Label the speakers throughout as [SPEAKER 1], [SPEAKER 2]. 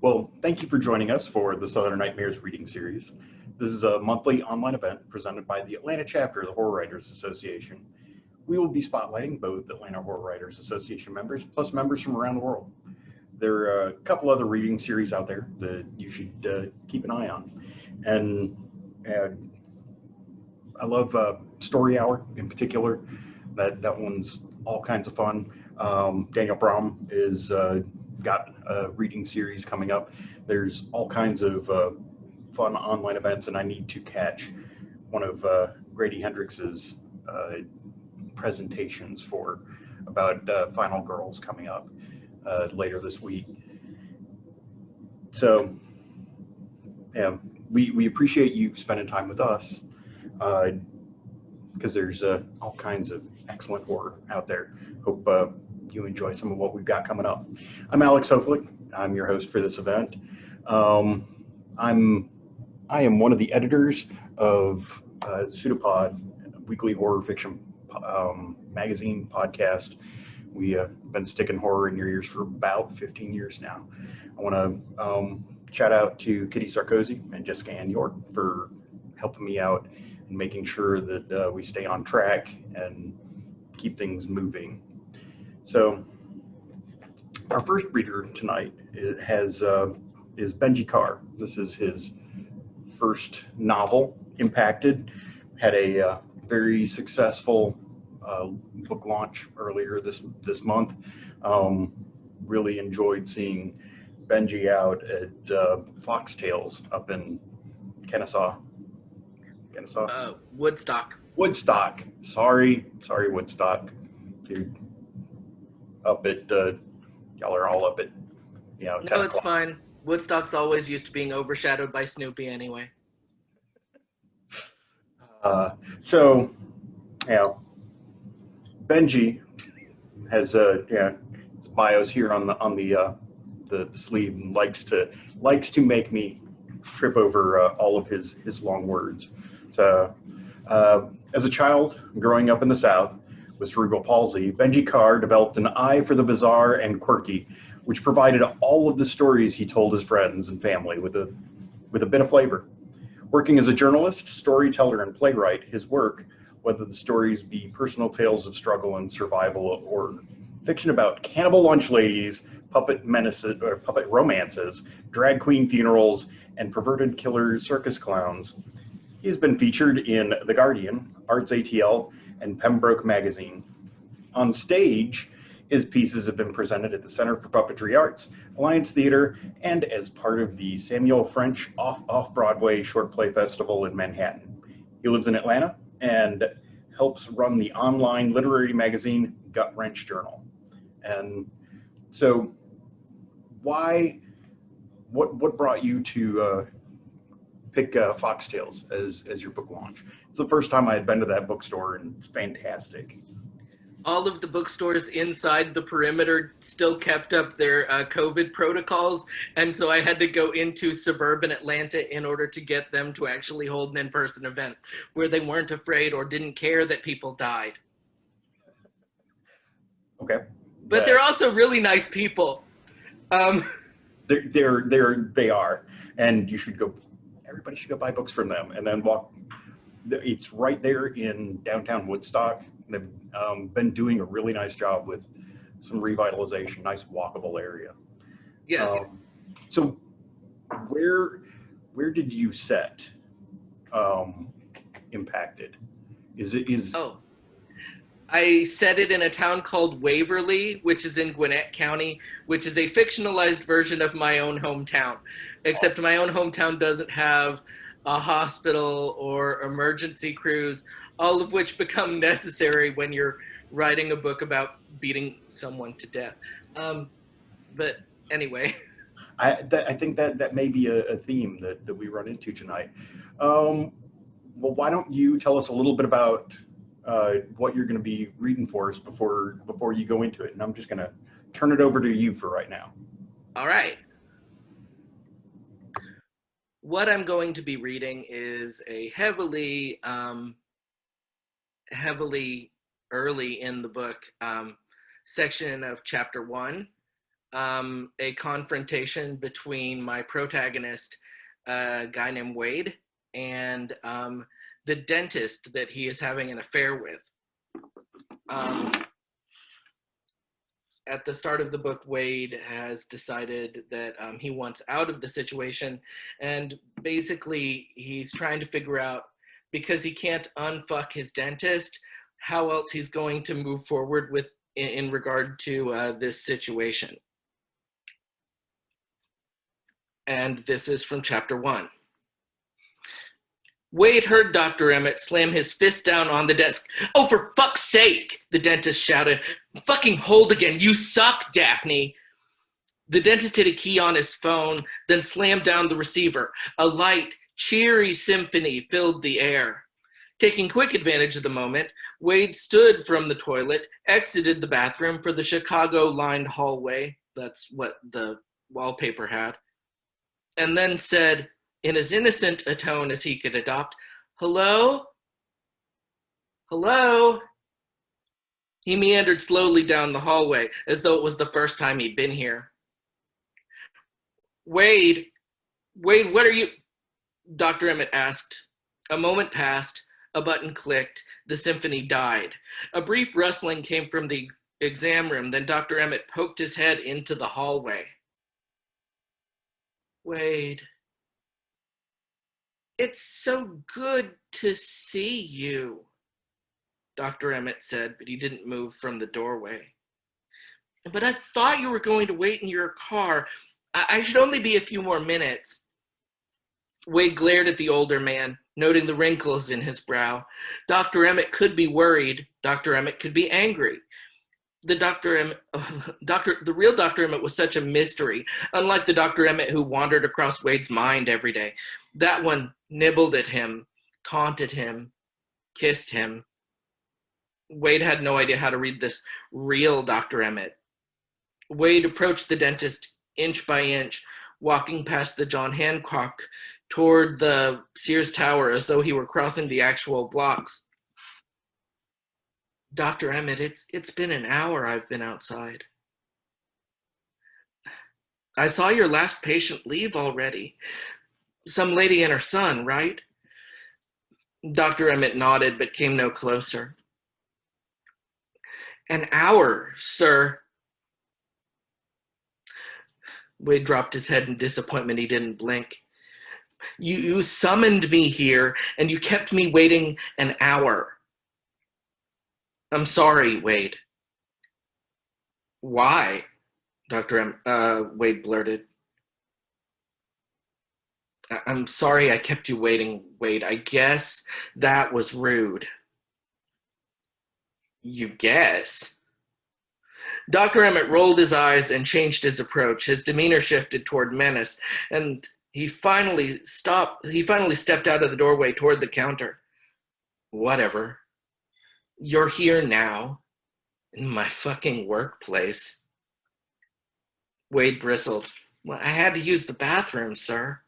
[SPEAKER 1] Well, thank you for joining us for the Southern Nightmares reading series. This is a monthly online event presented by the Atlanta Chapter of the Horror Writers Association. We will be spotlighting both Atlanta Horror Writers Association members plus members from around the world. There are a couple other reading series out there that you should keep an eye on. And I love Story Hour in particular. That one's all kinds of fun. Daniel Brom is got a reading series coming up. There's all kinds of fun online events, and I need to catch one of Grady Hendrix's presentations for about Final Girls coming up later this week. So yeah, we appreciate you spending time with us because there's all kinds of excellent horror out there. Hope you enjoy some of what we've got coming up. I'm Alex Hoflick. I'm your host for this event. I am one of the editors of Pseudopod, weekly horror fiction magazine podcast. We have been sticking horror in your ears for about 15 years now. I want to shout out to Kitty Sarkozy and Jessica Ann York for helping me out and making sure that we stay on track and keep things moving. So our first reader tonight is Benji Carr. This is his first novel, Impacted. Had a very successful book launch earlier this month. Really enjoyed seeing Benji out at Foxtails up in Kennesaw. Woodstock. Sorry, Woodstock, dude. Up at y'all are all up at
[SPEAKER 2] No, it's fine. Woodstock's always used to being overshadowed by Snoopy anyway.
[SPEAKER 1] So, Benji has his bio's here on the sleeve, and likes to make me trip over all of his long words. So, as a child growing up in the South with cerebral palsy, Benji Carr developed an eye for the bizarre and quirky, which provided all of the stories he told his friends and family with a bit of flavor. Working as a journalist, storyteller, and playwright, his work, whether the stories be personal tales of struggle and survival or fiction about cannibal lunch ladies, puppet menaces or puppet romances, drag queen funerals, and perverted killer circus clowns, he has been featured in The Guardian, Arts ATL, and Pembroke Magazine. On stage, his pieces have been presented at the Center for Puppetry Arts, Alliance Theater, and as part of the Samuel French Off-Broadway Short Play Festival in Manhattan. He lives in Atlanta and helps run the online literary magazine Gut Wrench Journal. And so what brought you to pick Foxtails as your book launch? It's the first time I had been to that bookstore, and it's fantastic.
[SPEAKER 2] All of the bookstores inside the perimeter still kept up their COVID protocols, and so I had to go into suburban Atlanta in order to get them to actually hold an in-person event where they weren't afraid or didn't care that people died.
[SPEAKER 1] Okay.
[SPEAKER 2] But they're also really nice people.
[SPEAKER 1] They are, and everybody should go buy books from them and then walk. It's right there in downtown Woodstock. They've been doing a really nice job with some revitalization, nice walkable area.
[SPEAKER 2] Yes.
[SPEAKER 1] So where did you set Impacted?
[SPEAKER 2] I set it in a town called Waverly, which is in Gwinnett County, which is a fictionalized version of my own hometown, except my own hometown doesn't have a hospital or emergency crews, all of which become necessary when you're writing a book about beating someone to death. But anyway.
[SPEAKER 1] I think that may be a theme that we run into tonight. Well, why don't you tell us a little bit about what you're going to be reading for us before you go into it, and I'm just going to turn it over to you for right now.
[SPEAKER 2] All right. What I'm going to be reading is a heavily early in the book section of chapter 1, a confrontation between my protagonist, a guy named Wade, and the dentist that he is having an affair with. At the start of the book, Wade has decided that he wants out of the situation, and basically he's trying to figure out, because he can't unfuck his dentist, how else he's going to move forward with in regard to this situation. And this is from chapter 1. Wade heard Dr. Emmett slam his fist down on the desk. "Oh, for fuck's sake," the dentist shouted. "Fucking hold again, you suck, Daphne." The dentist hit a key on his phone, then slammed down the receiver. A light, cheery symphony filled the air. Taking quick advantage of the moment, Wade stood from the toilet, exited the bathroom for the Chicago-lined hallway, that's what the wallpaper had, and then said, in as innocent a tone as he could adopt, "Hello? Hello?" He meandered slowly down the hallway, as though it was the first time he'd been here. Wade, what are you?" Dr. Emmett asked. A moment passed, a button clicked, the symphony died. A brief rustling came from the exam room, then Dr. Emmett poked his head into the hallway. "Wade, it's so good to see you," Dr. Emmett said, but he didn't move from the doorway. "But I thought you were going to wait in your car. I should only be a few more minutes." Wade glared at the older man, noting the wrinkles in his brow. Dr. Emmett could be worried. Dr. Emmett could be angry. The real Dr. Emmett was such a mystery, unlike the Dr. Emmett who wandered across Wade's mind every day. That one nibbled at him, taunted him, kissed him. Wade had no idea how to read this real Dr. Emmett. Wade approached the dentist inch by inch, walking past the John Hancock toward the Sears Tower as though he were crossing the actual blocks. "Dr. Emmett, it's been an hour I've been outside." "I saw your last patient leave already. Some lady and her son, right?" Dr. Emmett nodded but came no closer. "An hour, sir." Wade dropped his head in disappointment. He didn't blink. You summoned me here, and you kept me waiting an hour." "I'm sorry, Wade." "Why?" Wade blurted. "I'm sorry I kept you waiting, Wade. I guess that was rude." "You guess?" Dr. Emmett rolled his eyes and changed his approach. His demeanor shifted toward menace, and he finally stepped out of the doorway toward the counter. "Whatever. You're here now, in my fucking workplace." Wade bristled. "Well, I had to use the bathroom, sir."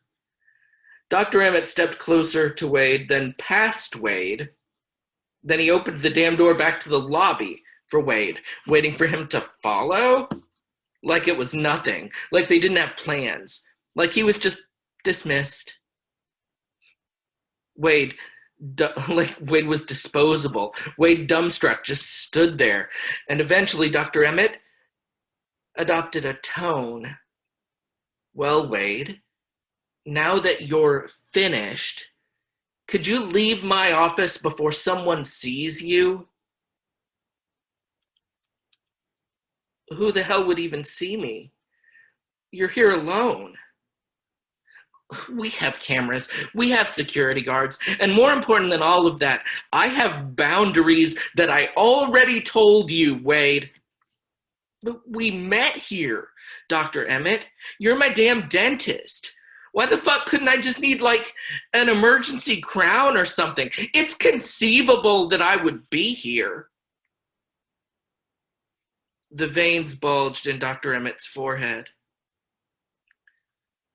[SPEAKER 2] Dr. Emmett stepped closer to Wade, then past Wade. Then he opened the damn door back to the lobby for Wade, waiting for him to follow? Like it was nothing. Like they didn't have plans. Like he was just dismissed. Wade was disposable. Wade, dumbstruck, just stood there. And eventually Dr. Emmett adopted a tone. "Well, Wade, now that you're finished, could you leave my office before someone sees you?" "Who the hell would even see me? You're here alone." "We have cameras, we have security guards, and more important than all of that, I have boundaries that I already told you, Wade." "But we met here, Dr. Emmett. You're my damn dentist. Why the fuck couldn't I just need, like, an emergency crown or something? It's conceivable that I would be here." The veins bulged in Dr. Emmett's forehead.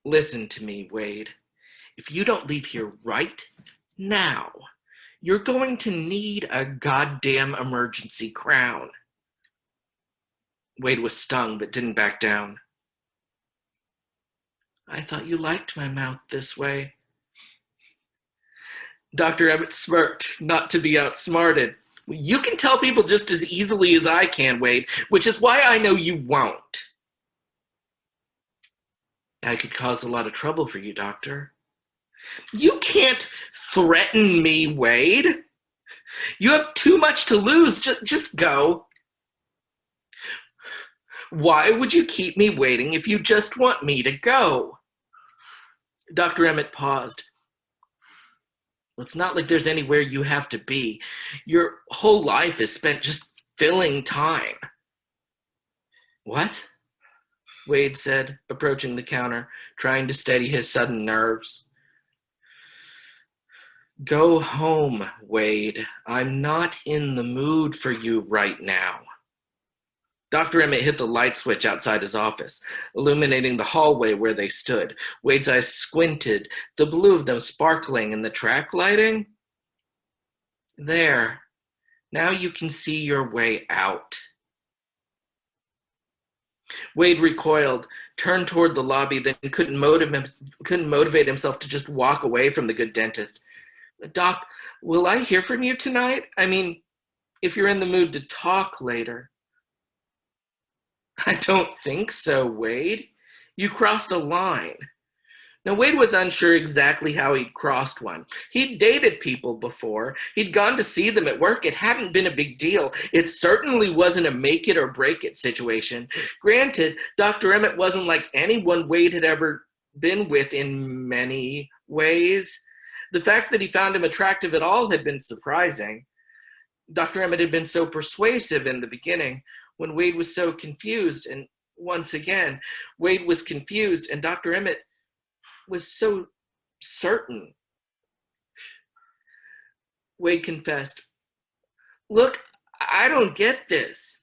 [SPEAKER 2] "Listen to me, Wade. If you don't leave here right now, you're going to need a goddamn emergency crown." Wade was stung but didn't back down. I thought you liked my mouth this way. Dr. Emmett smirked, not to be outsmarted. You can tell people just as easily as I can, Wade, which is why I know you won't. I could cause a lot of trouble for you, Doctor. You can't threaten me, Wade. You have too much to lose. Just go. Why would you keep me waiting if you just want me to go? Dr. Emmett paused. It's not like there's anywhere you have to be. Your whole life is spent just filling time. What? Wade said, approaching the counter, trying to steady his sudden nerves. Go home, Wade. I'm not in the mood for you right now. Dr. Emmett hit the light switch outside his office, illuminating the hallway where they stood. Wade's eyes squinted, the blue of them sparkling in the track lighting. There. Now you can see your way out. Wade recoiled, turned toward the lobby, then couldn't motivate himself to just walk away from the good dentist. Doc, will I hear from you tonight? I mean, if you're in the mood to talk later. I don't think so, Wade. You crossed a line. Now, Wade was unsure exactly how he'd crossed one. He'd dated people before. He'd gone to see them at work. It hadn't been a big deal. It certainly wasn't a make it or break it situation. Granted, Dr. Emmett wasn't like anyone Wade had ever been with in many ways. The fact that he found him attractive at all had been surprising. Dr. Emmett had been so persuasive in the beginning when Wade was so confused. And once again, Wade was confused and Dr. Emmett was so certain. Wade confessed, Look, I don't get this.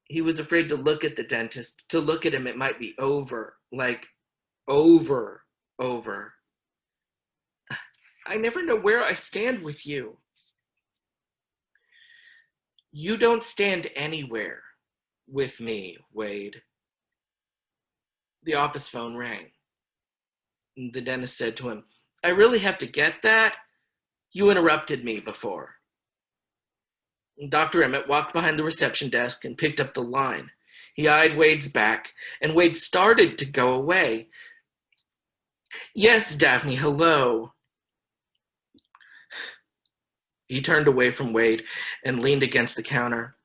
[SPEAKER 2] He was afraid to look at the dentist. To look at him, it might be over. Like, over. I never know where I stand with you. You don't stand anywhere with me, Wade. The office phone rang. The dentist said to him, I really have to get that? You interrupted me before. Dr. Emmett walked behind the reception desk and picked up the line. He eyed Wade's back, and Wade started to go away. Yes, Daphne, hello. He turned away from Wade and leaned against the counter.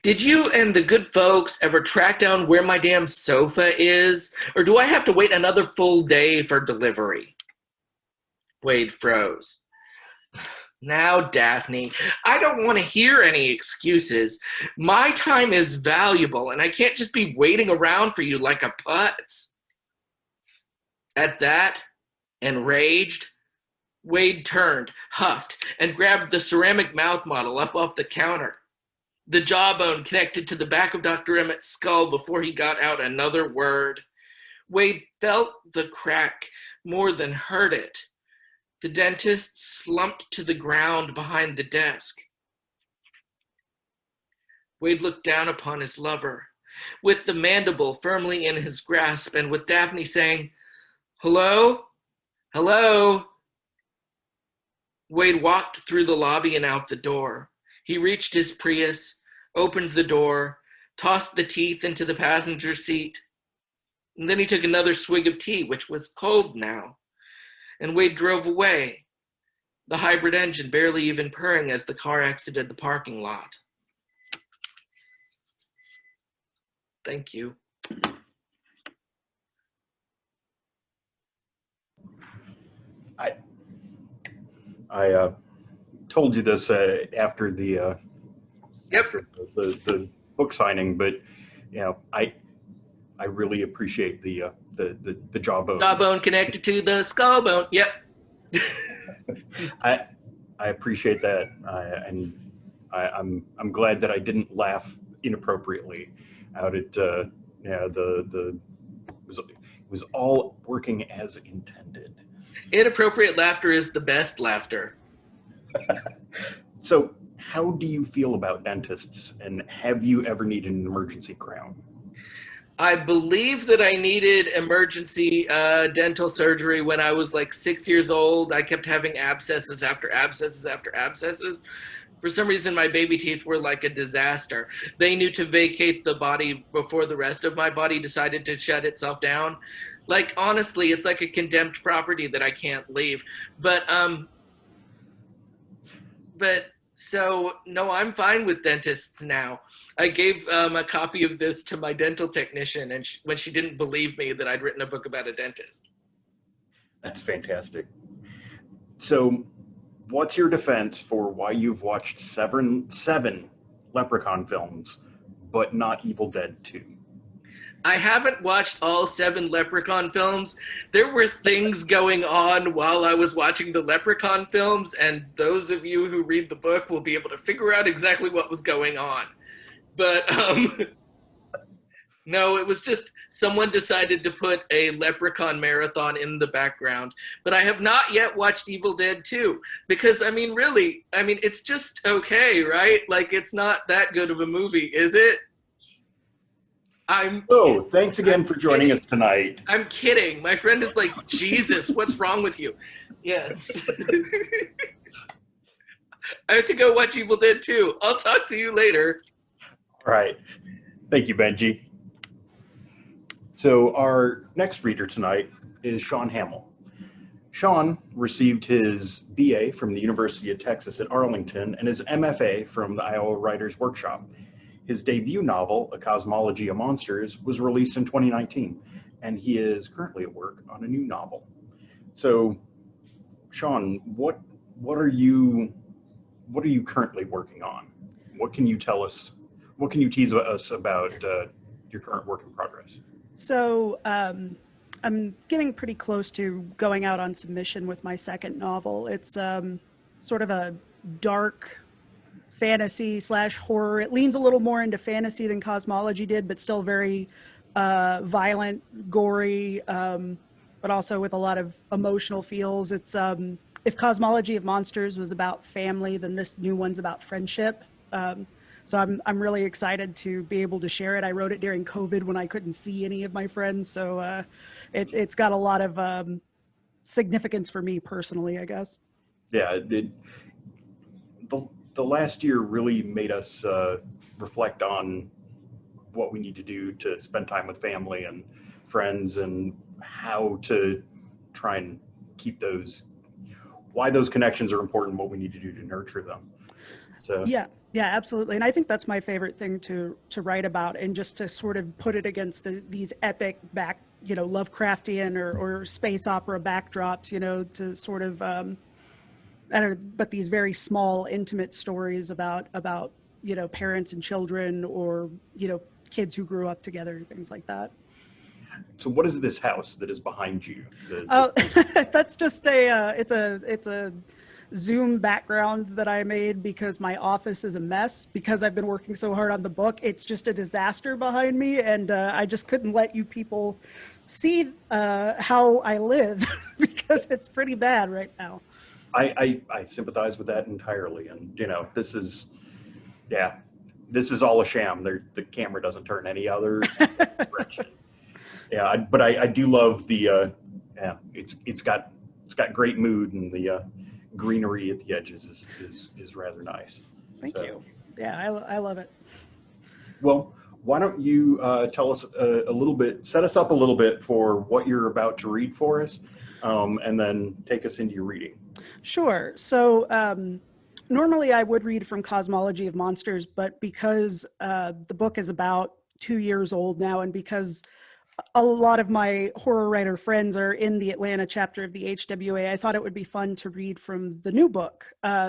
[SPEAKER 2] Did you and the good folks ever track down where my damn sofa is? Or do I have to wait another full day for delivery? Wade froze. Now, Daphne, I don't want to hear any excuses. My time is valuable, and I can't just be waiting around for you like a putz. At that, enraged, Wade turned, huffed, and grabbed the ceramic mouth model up off the counter. The jawbone connected to the back of Dr. Emmett's skull before he got out another word. Wade felt the crack more than heard it. The dentist slumped to the ground behind the desk. Wade looked down upon his lover, with the mandible firmly in his grasp, and with Daphne saying, Hello? Hello? Wade walked through the lobby and out the door. He reached his Prius, opened the door, tossed the teeth into the passenger seat, and then he took another swig of tea, which was cold now. And Wade drove away, the hybrid engine barely even purring as the car exited the parking lot. Thank you.
[SPEAKER 1] I told you this after the
[SPEAKER 2] Yep.
[SPEAKER 1] after the book signing, but you know, I really appreciate the jawbone.
[SPEAKER 2] Jawbone connected to the skull bone. Yep.
[SPEAKER 1] I appreciate that, and I'm glad that I didn't laugh inappropriately out at it was all working as intended.
[SPEAKER 2] Inappropriate laughter is the best laughter.
[SPEAKER 1] So how do you feel about dentists, and have you ever needed an emergency crown?
[SPEAKER 2] I believe that I needed emergency dental surgery when I was like 6 years old. I kept having abscesses after abscesses after abscesses. For some reason, my baby teeth were like a disaster. They knew to vacate the body before the rest of my body decided to shut itself down. Like, honestly, it's like a condemned property that I can't leave. But so no, I'm fine with dentists now. I gave a copy of this to my dental technician, and when she didn't believe me that I'd written a book about a dentist.
[SPEAKER 1] That's fantastic. So, what's your defense for why you've watched seven Leprechaun films, but not Evil Dead 2?
[SPEAKER 2] I haven't watched all 7 Leprechaun films. There were things going on while I was watching the Leprechaun films, and those of you who read the book will be able to figure out exactly what was going on. But no, it was just someone decided to put a Leprechaun marathon in the background. But I have not yet watched Evil Dead 2 because, I mean, really, I mean, it's just okay, right? Like, it's not that good of a movie, is it?
[SPEAKER 1] Thanks again for joining us tonight.
[SPEAKER 2] I'm kidding. My friend is like, Jesus, what's wrong with you? Yeah. I have to go watch Evil Dead 2. I'll talk to you later.
[SPEAKER 1] All right. Thank you, Benji. So our next reader tonight is Shaun Hamill. Shaun received his BA from the University of Texas at Arlington and his MFA from the Iowa Writers Workshop. His debut novel, A Cosmology of Monsters, was released in 2019, and he is currently at work on a new novel. So, Shaun, what are you currently working on? What can you tell us? What can you tease us about your current work in progress?
[SPEAKER 3] So, I'm getting pretty close to going out on submission with my second novel. It's sort of a dark fantasy / horror. It leans a little more into fantasy than Cosmology did, but still very violent, gory, but also with a lot of emotional feels. It's if Cosmology of Monsters was about family, then this new one's about friendship. So I'm really excited to be able to share it. I wrote it during COVID when I couldn't see any of my friends, so it's got a lot of significance for me personally, I guess.
[SPEAKER 1] Yeah, the last year really made us reflect on what we need to do to spend time with family and friends, and how to try and keep why those connections are important, what we need to do to nurture them. So
[SPEAKER 3] yeah, absolutely. And I think that's my favorite thing to write about, and just to sort of put it against these epic Lovecraftian or space opera backdrops, to sort of I don't know, but these very small, intimate stories about parents and children, or kids who grew up together and things like that.
[SPEAKER 1] So what is this house that is behind you?
[SPEAKER 3] That's just it's a Zoom background that I made because my office is a mess because I've been working so hard on the book. It's just a disaster behind me, and I just couldn't let you people see how I live because it's pretty bad right now.
[SPEAKER 1] I sympathize with that entirely, and this is all a sham. The camera doesn't turn any other direction. Yeah, but I do love the it's got great mood, and the greenery at the edges is rather nice.
[SPEAKER 3] Thank you. Yeah, I love it.
[SPEAKER 1] Well, why don't you tell us a little bit, set us up a little bit for what you're about to read for us, and then take us into your reading.
[SPEAKER 3] Sure. So normally I would read from Cosmology of Monsters, but because the book is about 2 years old now, and because a lot of my horror writer friends are in the Atlanta chapter of the HWA, I thought it would be fun to read from the new book.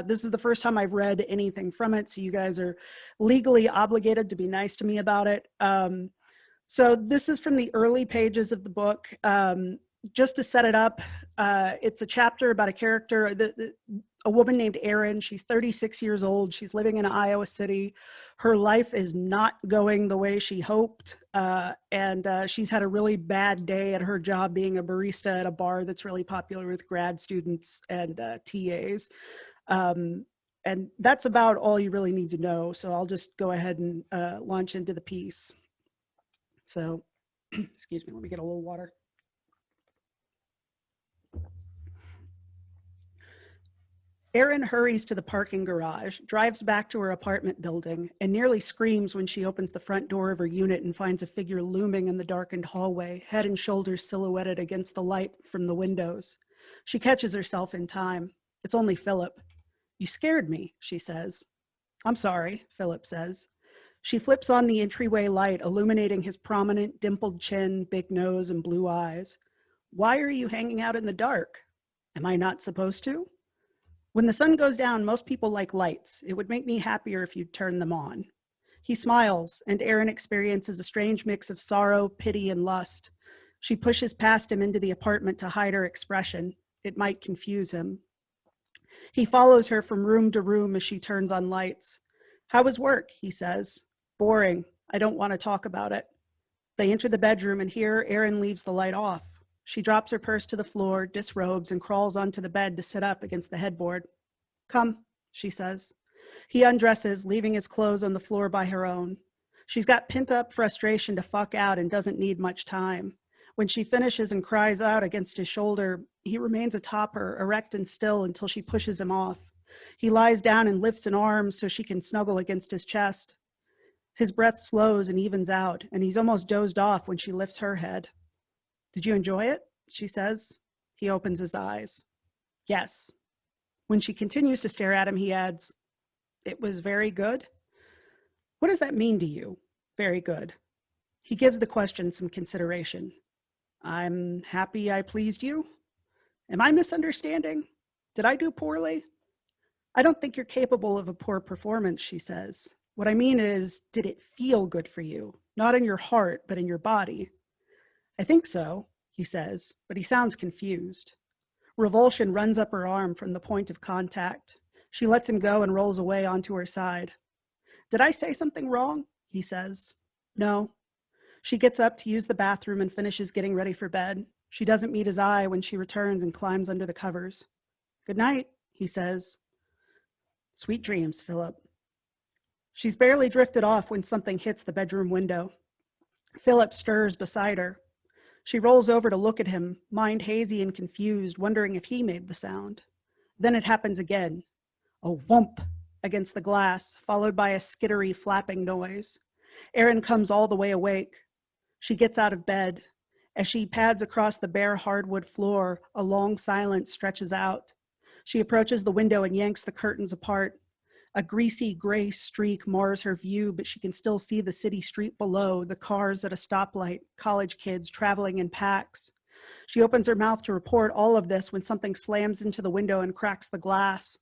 [SPEAKER 3] This is the first time I've read anything from it, so you guys are legally obligated to be nice to me about it. So this is from the early pages of the book. Just to set it up, it's a chapter about a character, a woman named Erin. She's 36 years old. She's living in Iowa City. Her life is not going the way she hoped, and she's had a really bad day at her job being a barista at a bar that's really popular with grad students and TAs. And that's about all you really need to know. So I'll just go ahead and launch into the piece. So, excuse me, let me get a little water. Erin hurries to the parking garage, drives back to her apartment building, and nearly screams when she opens the front door of her unit and finds a figure looming in the darkened hallway, head and shoulders silhouetted against the light from the windows. She catches herself in time. It's only Philip. "You scared me," she says. "I'm sorry," Philip says. She flips on the entryway light, illuminating his prominent, dimpled chin, big nose, and blue eyes. "Why are you hanging out in the dark? Am I not supposed to?" "When the sun goes down, most people like lights. It would make me happier if you'd turn them on." He smiles, and Erin experiences a strange mix of sorrow, pity, and lust. She pushes past him into the apartment to hide her expression. It might confuse him. He follows her from room to room as she turns on lights. "How was work?" he says. "Boring. I don't want to talk about it." They enter the bedroom, and here Erin leaves the light off. She drops her purse to the floor, disrobes, and crawls onto the bed to sit up against the headboard. "Come," she says. He undresses, leaving his clothes on the floor by her own. She's got pent-up frustration to fuck out and doesn't need much time. When she finishes and cries out against his shoulder, he remains atop her, erect and still, until she pushes him off. He lies down and lifts an arm so she can snuggle against his chest. His breath slows and evens out, and he's almost dozed off when she lifts her head. "Did you enjoy it?" she says. He opens his eyes. "Yes." When she continues to stare at him, he adds, "It was very good?" "What does that mean to you, very good?" He gives the question some consideration. "I'm happy I pleased you. Am I misunderstanding? Did I do poorly?" "I don't think you're capable of a poor performance," she says. "What I mean is, did it feel good for you? Not in your heart, but in your body." "I think so," he says, but he sounds confused. Revulsion runs up her arm from the point of contact. She lets him go and rolls away onto her side. "Did I say something wrong?" he says. "No." She gets up to use the bathroom and finishes getting ready for bed. She doesn't meet his eye when she returns and climbs under the covers. "Good night," he says. "Sweet dreams, Philip." She's barely drifted off when something hits the bedroom window. Philip stirs beside her. She rolls over to look at him, mind hazy and confused, wondering if he made the sound. Then it happens again. A whump against the glass, followed by a skittery, flapping noise. Erin comes all the way awake. She gets out of bed. As she pads across the bare hardwood floor, a long silence stretches out. She approaches the window and yanks the curtains apart. A greasy gray streak mars her view, but she can still see the city street below, the cars at a stoplight, college kids traveling in packs. She opens her mouth to report all of this when something slams into the window and cracks the glass.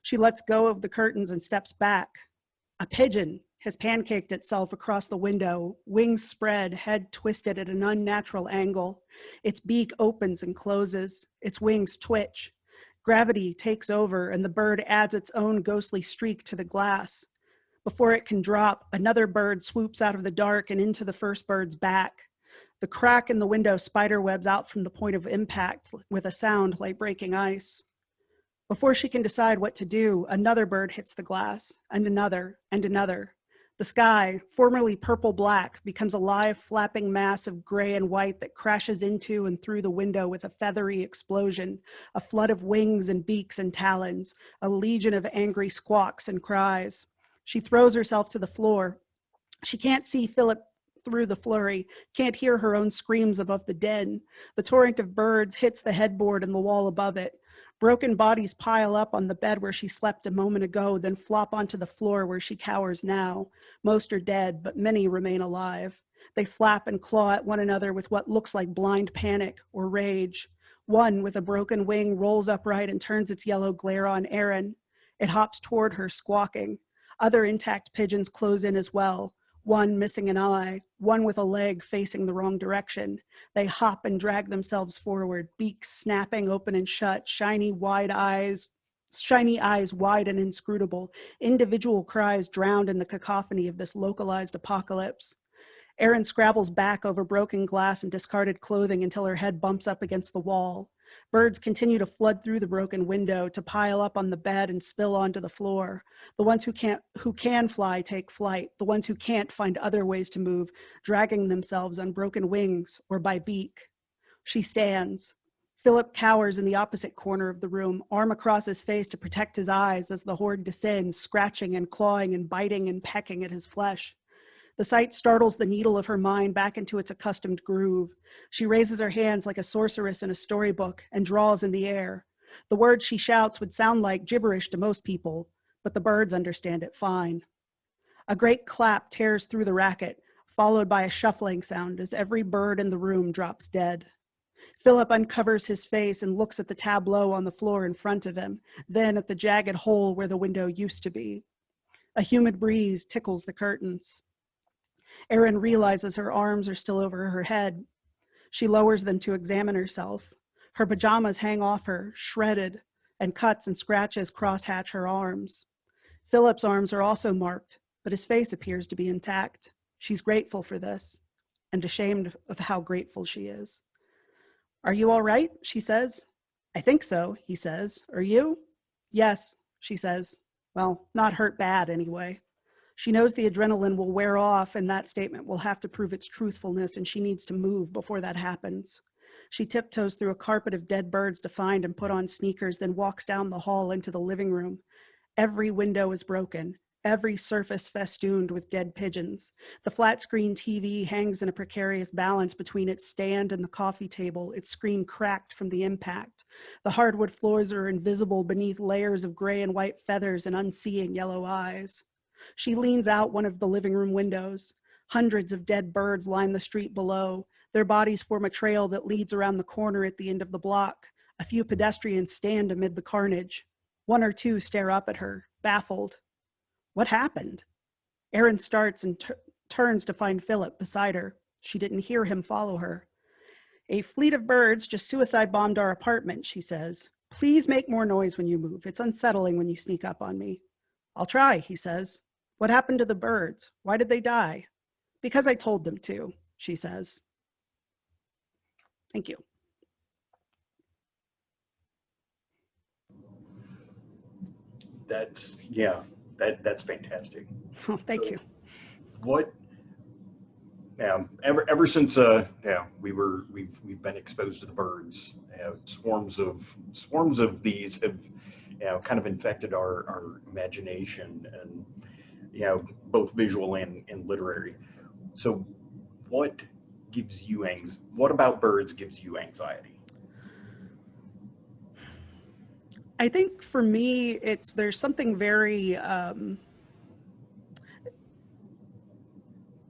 [SPEAKER 3] She lets go of the curtains and steps back. A pigeon has pancaked itself across the window, wings spread, head twisted at an unnatural angle. Its beak opens and closes. Its wings twitch. Gravity takes over, and the bird adds its own ghostly streak to the glass. Before it can drop, another bird swoops out of the dark and into the first bird's back. The crack in the window spiderwebs out from the point of impact with a sound like breaking ice. Before she can decide what to do, another bird hits the glass, and another, and another. The sky, formerly purple-black, becomes a live, flapping mass of gray and white that crashes into and through the window with a feathery explosion, a flood of wings and beaks and talons, a legion of angry squawks and cries. She throws herself to the floor. She can't see Philip through the flurry, can't hear her own screams above the din. The torrent of birds hits the headboard and the wall above it. Broken bodies pile up on the bed where she slept a moment ago, then flop onto the floor where she cowers now. Most are dead, but many remain alive. They flap and claw at one another with what looks like blind panic or rage. One with a broken wing rolls upright and turns its yellow glare on Erin. It hops toward her, squawking. Other intact pigeons close in as well. One missing an eye, one with a leg facing the wrong direction. They hop and drag themselves forward, beaks snapping open and shut, shiny eyes wide and inscrutable, individual cries drowned in the cacophony of this localized apocalypse. Erin scrabbles back over broken glass and discarded clothing until her head bumps up against the wall. Birds continue to flood through the broken window to pile up on the bed and spill onto the floor. The ones who can fly take flight. The ones who can't find other ways to move, dragging themselves on broken wings or by beak. She stands. Philip cowers in the opposite corner of the room, arm across his face to protect his eyes as the horde descends, scratching and clawing and biting and pecking at his flesh. The sight startles the needle of her mind back into its accustomed groove. She raises her hands like a sorceress in a storybook and draws in the air. The words she shouts would sound like gibberish to most people, but the birds understand it fine. A great clap tears through the racket, followed by a shuffling sound as every bird in the room drops dead. Philip uncovers his face and looks at the tableau on the floor in front of him, then at the jagged hole where the window used to be. A humid breeze tickles the curtains. Erin realizes her arms are still over her head. She lowers them to examine herself. Her pajamas hang off her, shredded, and cuts and scratches crosshatch her arms. Philip's arms are also marked, but his face appears to be intact. She's grateful for this, and ashamed of how grateful she is. "Are you all right?" she says. "I think so," he says. "Are you?" "Yes," she says. "Well, not hurt bad anyway." She knows the adrenaline will wear off and that statement will have to prove its truthfulness, and she needs to move before that happens. She tiptoes through a carpet of dead birds to find and put on sneakers, then walks down the hall into the living room. Every window is broken, every surface festooned with dead pigeons. The flat screen TV hangs in a precarious balance between its stand and the coffee table, its screen cracked from the impact. The hardwood floors are invisible beneath layers of gray and white feathers and unseeing yellow eyes. She leans out one of the living room windows. Hundreds of dead birds line the street below. Their bodies form a trail that leads around the corner at the end of the block. A few pedestrians stand amid the carnage. One or two stare up at her, baffled. What happened? Erin starts and turns to find Philip beside her. She didn't hear him follow her. "A fleet of birds just suicide bombed our apartment," she says. "Please make more noise when you move. It's unsettling when you sneak up on me." "I'll try," he says. "What happened to the birds? Why did they die?" "Because I told them to," she says. Thank you.
[SPEAKER 1] That's fantastic.
[SPEAKER 3] Oh, thank you.
[SPEAKER 1] What? Yeah, ever since we've been exposed to the birds. Swarms of these have kind of infected our imagination, and both visual and literary. So what gives you what about birds gives you anxiety?
[SPEAKER 3] I think for me, there's something very,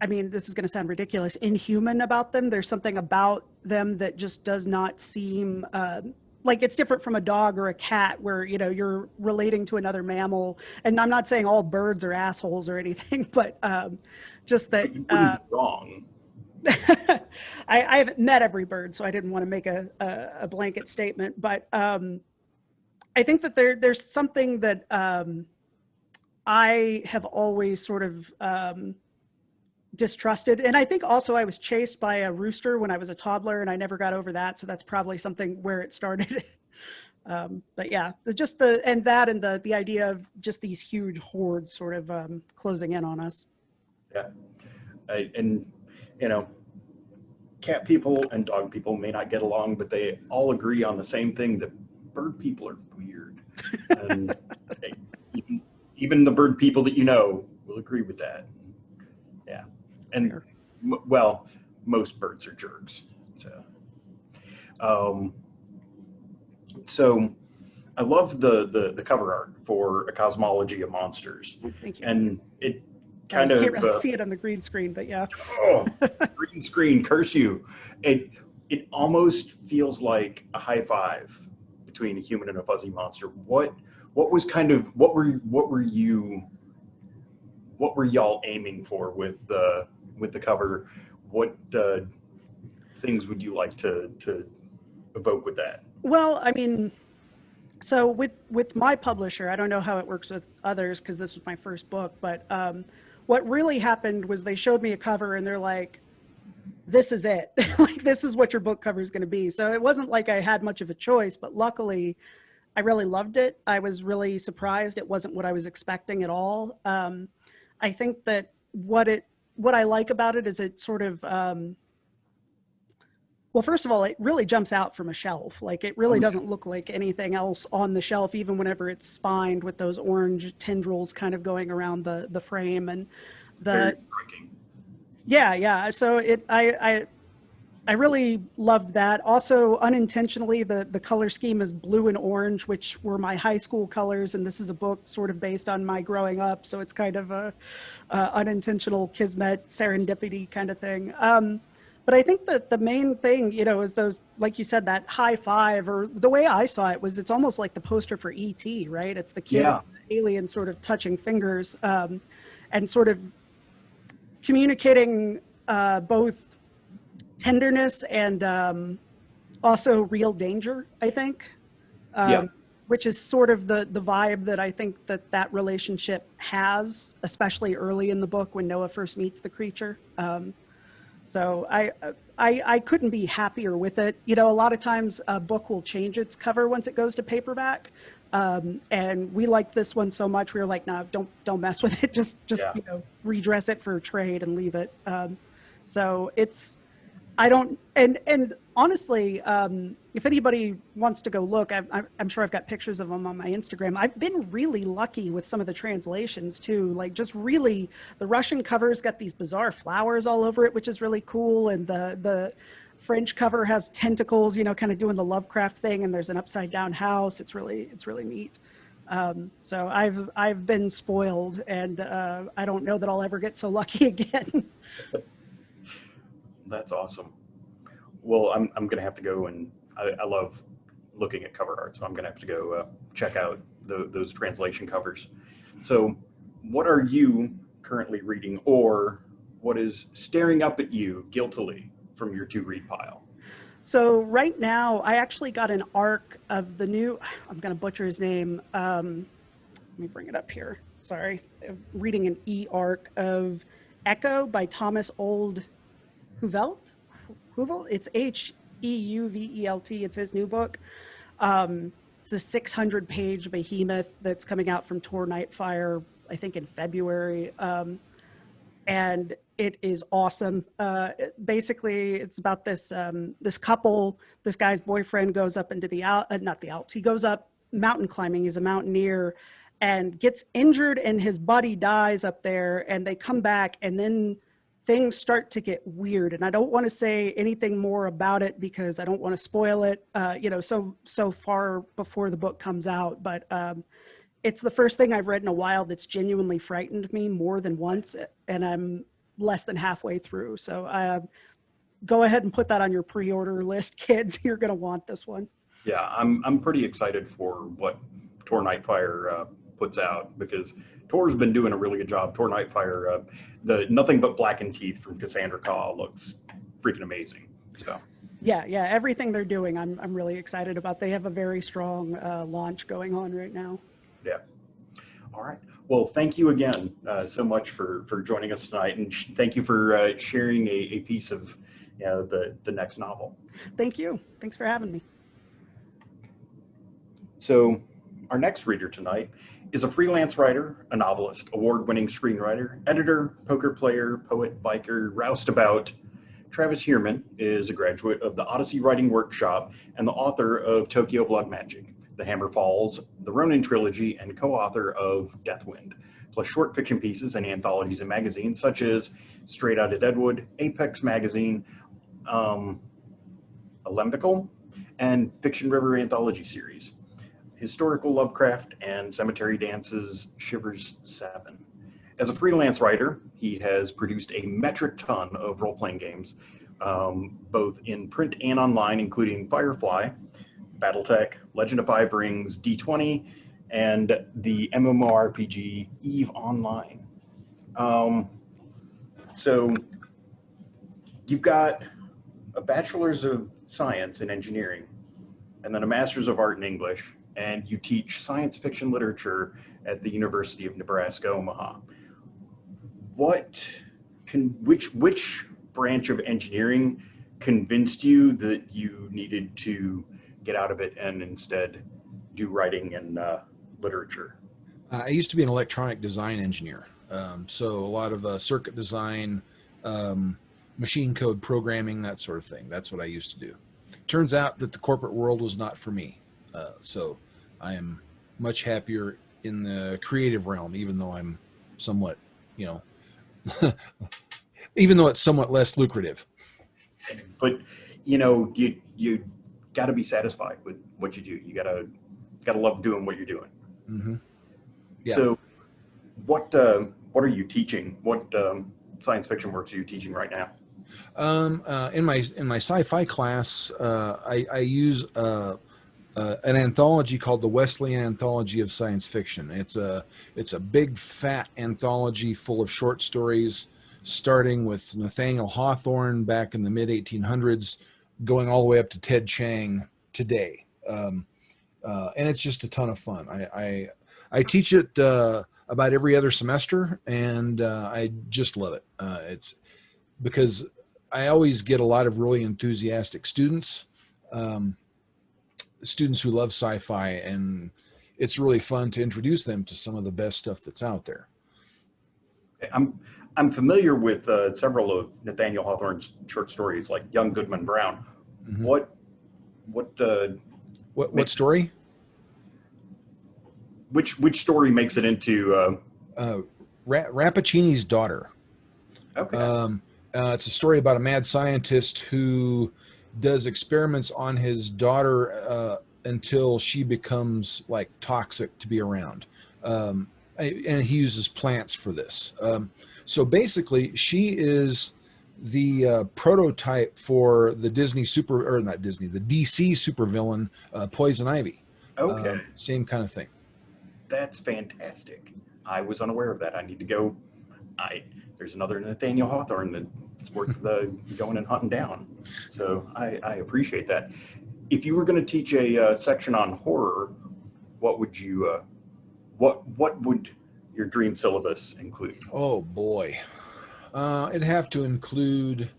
[SPEAKER 3] this is going to sound ridiculous, inhuman about them. There's something about them that just does not seem like it's different from a dog or a cat where, you're relating to another mammal. And I'm not saying all birds are assholes or anything, but just that.
[SPEAKER 1] You wouldn't be wrong.
[SPEAKER 3] I haven't met every bird, so I didn't want to make a blanket statement, but I think that there's something that I have always sort of distrusted. And I think also I was chased by a rooster when I was a toddler, and I never got over that. So that's probably something where it started. But yeah, just the idea of just these huge hordes sort of closing in on us.
[SPEAKER 1] Yeah. Cat people and dog people may not get along, but they all agree on the same thing, that bird people are weird. And even the bird people that will agree with that. Yeah. And well, most birds are jerks. So I love the cover art for A Cosmology of Monsters.
[SPEAKER 3] Thank you.
[SPEAKER 1] And it kind of
[SPEAKER 3] can't really see it on the green screen, but yeah.
[SPEAKER 1] Oh, green screen, curse you. It almost feels like a high five between a human and a fuzzy monster. What were y'all aiming for with the cover? What things would you like to evoke with that?
[SPEAKER 3] Well, so with my publisher, I don't know how it works with others because this was my first book, but what really happened was they showed me a cover and they're like, this is it. Like, this is what your book cover is going to be. So it wasn't like I had much of a choice, but luckily I really loved it. I was really surprised. It wasn't what I was expecting at all. I think that what I like about it is it sort of, well, first of all, it really jumps out from a shelf. Like, it really doesn't look like anything else on the shelf, even whenever it's spined with those orange tendrils kind of going around the frame. And
[SPEAKER 1] Very striking.
[SPEAKER 3] yeah. So I really loved that. Also, unintentionally, the color scheme is blue and orange, which were my high school colors, and this is a book sort of based on my growing up, so it's kind of a unintentional kismet serendipity kind of thing. But I think that the main thing, is those, like you said, that high five, or the way I saw it was, it's almost like the poster for E.T., right? It's the kid,
[SPEAKER 1] Yeah.
[SPEAKER 3] the alien sort of touching fingers, and sort of communicating both tenderness and also real danger, I think,
[SPEAKER 1] Yeah.
[SPEAKER 3] which is sort of the vibe that I think that relationship has, especially early in the book when Noah first meets the creature. So I couldn't be happier with it. A lot of times a book will change its cover once it goes to paperback. And we liked this one so much, we were like, no, don't mess with it. Just
[SPEAKER 1] Yeah.
[SPEAKER 3] redress it for trade and leave it. So it's, I don't, and honestly, if anybody wants to go look, I'm sure I've got pictures of them on my Instagram. I've been really lucky with some of the translations too. Like, just really, the Russian cover's got these bizarre flowers all over it, which is really cool. And the French cover has tentacles, kind of doing the Lovecraft thing. And there's an upside down house. It's really neat. So I've been spoiled, and I don't know that I'll ever get so lucky again.
[SPEAKER 1] That's awesome. Well, I'm going to have to go, and I love looking at cover art, so I'm going to have to go check out those translation covers. So what are you currently reading, or what is staring up at you guiltily from your to-read pile?
[SPEAKER 3] So right now, I actually got an arc of the new, I'm going to butcher his name. Let me bring it up here. Sorry. I'm reading an e-arc of Echo by Thomas Old Huvelt. It's Heuvelt. It's his new book. It's a 600-page behemoth that's coming out from Tor Nightfire, I think in February. And it is awesome. Basically, it's about this this couple. This guy's boyfriend goes up into the not the Alps. He goes up mountain climbing. He's a mountaineer, and gets injured, and his buddy dies up there. And they come back, and then things start to get weird. And I don't want to say anything more about it because I don't want to spoil it. So far before the book comes out, but it's the first thing I've read in a while that's genuinely frightened me more than once, and I'm less than halfway through. So go ahead and put that on your pre-order list, kids. You're going to want this one.
[SPEAKER 1] Yeah, I'm pretty excited for what Tor Nightfire puts out, because Tor's been doing a really good job. Tor Nightfire, the Nothing But Blackened Teeth from Cassandra Caw looks freaking amazing. So
[SPEAKER 3] yeah, everything they're doing, I'm really excited about. They have a very strong launch going on right now.
[SPEAKER 1] Yeah. All right. Well, thank you again so much for joining us tonight, and thank you for sharing a piece of the next novel.
[SPEAKER 3] Thank you. Thanks for having me.
[SPEAKER 1] So our next reader tonight is a freelance writer, a novelist, award-winning screenwriter, editor, poker player, poet, biker, roustabout. Travis Heermann is a graduate of the Odyssey Writing Workshop and the author of Tokyo Blood Magic, The Hammer Falls, the Ronin Trilogy, and co-author of Deathwind, plus short fiction pieces and anthologies and magazines such as Straight Outta Deadwood, Apex Magazine, Alembical, and Fiction River Anthology series, Historical Lovecraft, and Cemetery Dances, Shivers 7. As a freelance writer, he has produced a metric ton of role-playing games, both in print and online, including Firefly, Battletech, Legend of Five Rings, D20, and the MMORPG EVE Online. So you've got a Bachelor's of Science in Engineering, and then a Master's of Art in English, and you teach science fiction literature at the University of Nebraska, Omaha. Which branch of engineering convinced you that you needed to get out of it and instead do writing and literature?
[SPEAKER 4] I used to be an electronic design engineer. So a lot of circuit design, machine code programming, that sort of thing. That's what I used to do. Turns out that the corporate world was not for me. So I am much happier in the creative realm, even though I'm somewhat, even though it's somewhat less lucrative.
[SPEAKER 1] But you got to be satisfied with what you do. You gotta love doing what you're doing.
[SPEAKER 4] Mm-hmm. Yeah.
[SPEAKER 1] So what are you teaching? What science fiction works are you teaching right now?
[SPEAKER 4] In my sci-fi class, I use an anthology called the Wesley Anthology of Science Fiction. It's a big fat anthology full of short stories, starting with Nathaniel Hawthorne back in the mid 1800s, going all the way up to Ted Chiang today. And it's just a ton of fun. I teach it about every other semester, and I just love it. It's because I always get a lot of really enthusiastic students, students who love sci-fi, and it's really fun to introduce them to some of the best stuff that's out there.
[SPEAKER 1] I'm familiar with several of Nathaniel Hawthorne's short stories, like Young Goodman Brown.
[SPEAKER 4] Mm-hmm.
[SPEAKER 1] What
[SPEAKER 4] story?
[SPEAKER 1] Which story makes it into
[SPEAKER 4] Rappaccini's Daughter?
[SPEAKER 1] Okay.
[SPEAKER 4] It's a story about a mad scientist who does experiments on his daughter until she becomes like toxic to be around. And he uses plants for this. So basically, she is the prototype for the the DC supervillain, Poison Ivy.
[SPEAKER 1] Okay.
[SPEAKER 4] Same kind of thing.
[SPEAKER 1] That's fantastic. I was unaware of that. I need to go. There's another Nathaniel Hawthorne that's worth going and hunting down. So I appreciate that. If you were going to teach a section on horror, what would you what would your dream syllabus include?
[SPEAKER 4] Oh boy, it'd have to include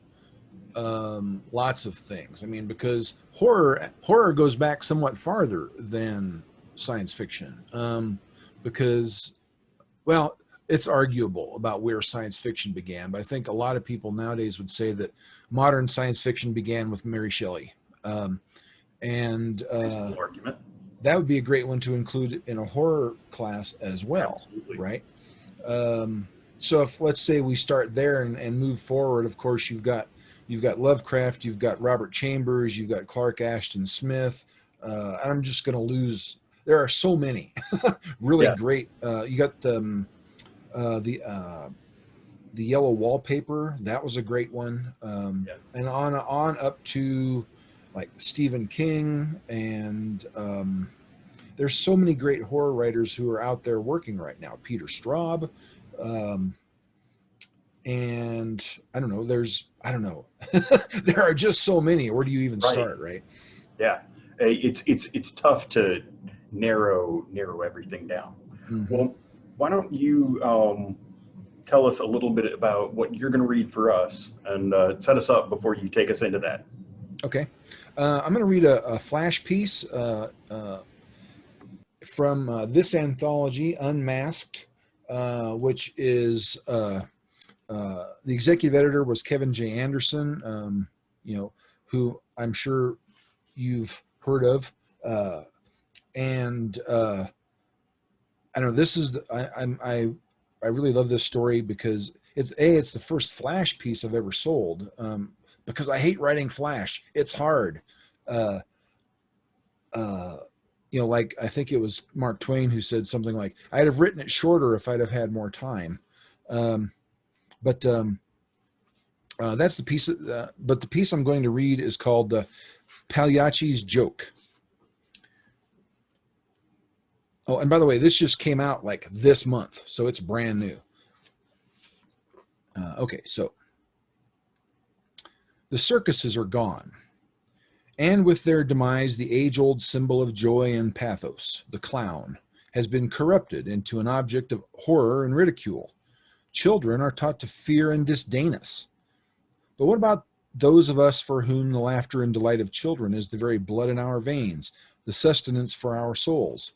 [SPEAKER 4] lots of things. I mean, because horror goes back somewhat farther than science fiction. Because, well, it's arguable about where science fiction began, but I think a lot of people nowadays would say that modern science fiction began with Mary Shelley.
[SPEAKER 1] Argument.
[SPEAKER 4] That would be a great one to include in a horror class as well.
[SPEAKER 1] Absolutely.
[SPEAKER 4] Right? So if, let's say, we start there and move forward, of course, you've got Lovecraft, you've got Robert Chambers, you've got Clark Ashton Smith. I'm just going to lose. There are so many really great. You got the Yellow Wallpaper. That was a great one. And on up to like Stephen King, and there's so many great horror writers who are out there working right now. Peter Straub, and I don't know. There are just so many. Where do you even start, right?
[SPEAKER 1] Yeah, it's tough to narrow everything down.
[SPEAKER 4] Mm-hmm.
[SPEAKER 1] Well, why don't you tell us a little bit about what you're going to read for us and set us up before you take us into that.
[SPEAKER 4] Okay. I'm going to read a flash piece from this anthology, Unmasked, which is the executive editor was Kevin J. Anderson, who I'm sure you've heard of. And I don't know, this is I really love this story because it's the first flash piece I've ever sold. Because I hate writing flash. It's hard. Like I think it was Mark Twain who said something like, I'd have written it shorter if I'd have had more time. But that's the piece. But the piece I'm going to read is called Paliachi's Joke. Oh, and by the way, this just came out like this month, so it's brand new. Okay, so the circuses are gone, and with their demise, the age-old symbol of joy and pathos, the clown, has been corrupted into an object of horror and ridicule. Children are taught to fear and disdain us. But what about those of us for whom the laughter and delight of children is the very blood in our veins, the sustenance for our souls?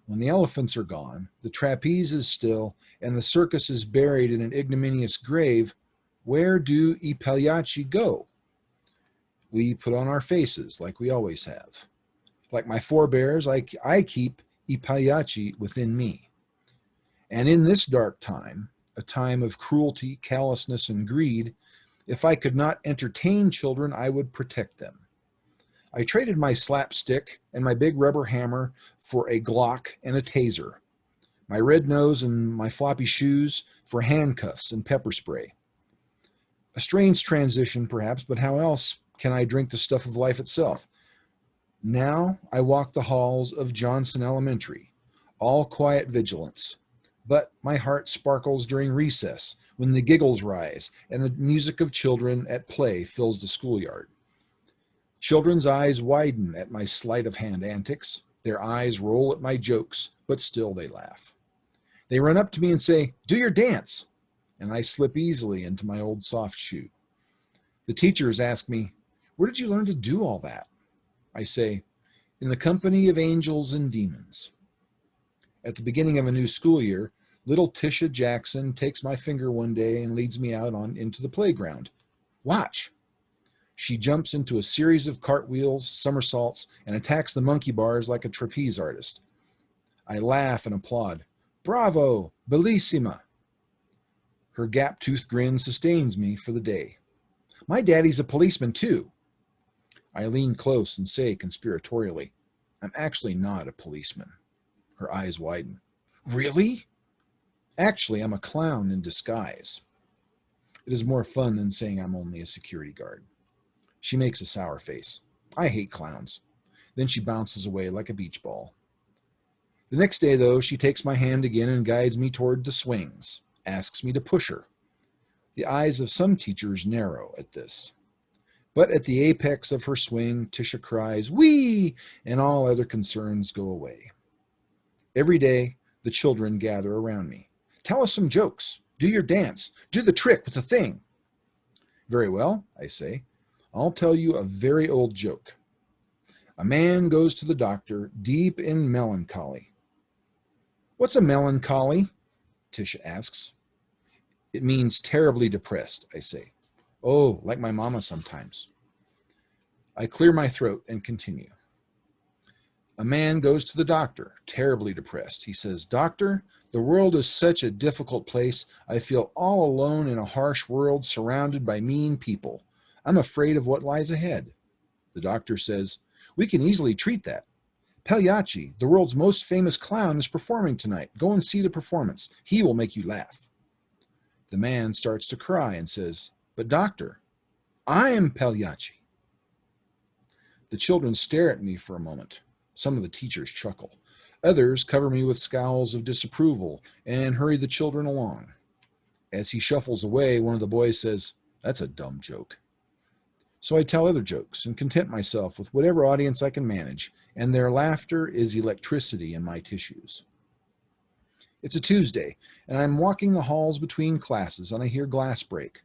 [SPEAKER 4] When the elephants are gone, the trapeze is still, and the circus is buried in an ignominious grave, where do I Paliachi go? We put on our faces like we always have. Like my forebears, I keep I Paliachi within me. And in this dark time, a time of cruelty, callousness, and greed, if I could not entertain children, I would protect them. I traded my slapstick and my big rubber hammer for a Glock and a taser, my red nose and my floppy shoes for handcuffs and pepper spray. A strange transition, perhaps, but how else can I drink the stuff of life itself? Now I walk the halls of Johnson Elementary, all quiet vigilance. But my heart sparkles during recess, when the giggles rise and the music of children at play fills the schoolyard. Children's eyes widen at my sleight of hand antics. Their eyes roll at my jokes, but still they laugh. They run up to me and say, "Do your dance," and I slip easily into my old soft shoe. The teachers ask me, "Where did you learn to do all that?" I say, "In the company of angels and demons." At the beginning of a new school year, little Tisha Jackson takes my finger one day and leads me out into the playground. Watch. She jumps into a series of cartwheels, somersaults, and attacks the monkey bars like a trapeze artist. I laugh and applaud. Bravo, bellissima. Her gap-toothed grin sustains me for the day. My daddy's a policeman too. I lean close and say conspiratorially, I'm actually not a policeman. Her eyes widen. Really? Actually, I'm a clown in disguise. It is more fun than saying I'm only a security guard. She makes a sour face. I hate clowns. Then she bounces away like a beach ball. The next day, though, she takes my hand again and guides me toward the swings, asks me to push her. The eyes of some teachers narrow at this. But at the apex of her swing, Tisha cries, "Whee!" and all other concerns go away. Every day, the children gather around me. Tell us some jokes. Do your dance. Do the trick with the thing. Very well, I say. I'll tell you a very old joke. A man goes to the doctor, deep in melancholy. What's a melancholy? Tisha asks. It means terribly depressed, I say. Oh, like my mama sometimes. I clear my throat and continue. A man goes to the doctor, terribly depressed. He says, "Doctor, the world is such a difficult place. I feel all alone in a harsh world surrounded by mean people. I'm afraid of what lies ahead." The doctor says, "We can easily treat that. Paliachi, the world's most famous clown, is performing tonight. Go and see the performance. He will make you laugh." The man starts to cry and says, "But doctor, I'm Paliachi." The children stare at me for a moment. Some of the teachers chuckle. Others cover me with scowls of disapproval and hurry the children along. As he shuffles away, one of the boys says, "That's a dumb joke." So I tell other jokes and content myself with whatever audience I can manage, and their laughter is electricity in my tissues. It's a Tuesday, and I'm walking the halls between classes, and I hear glass break.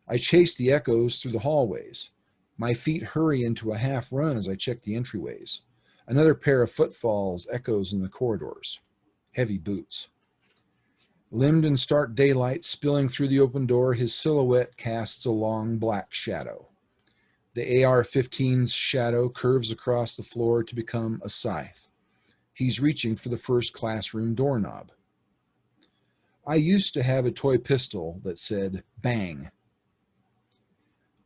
[SPEAKER 4] I chase the echoes through the hallways. My feet hurry into a half run as I check the entryways. Another pair of footfalls echoes in the corridors. Heavy boots. Limned in stark daylight, spilling through the open door, his silhouette casts a long black shadow. The AR-15's shadow curves across the floor to become a scythe. He's reaching for the first classroom doorknob. I used to have a toy pistol that said, "Bang."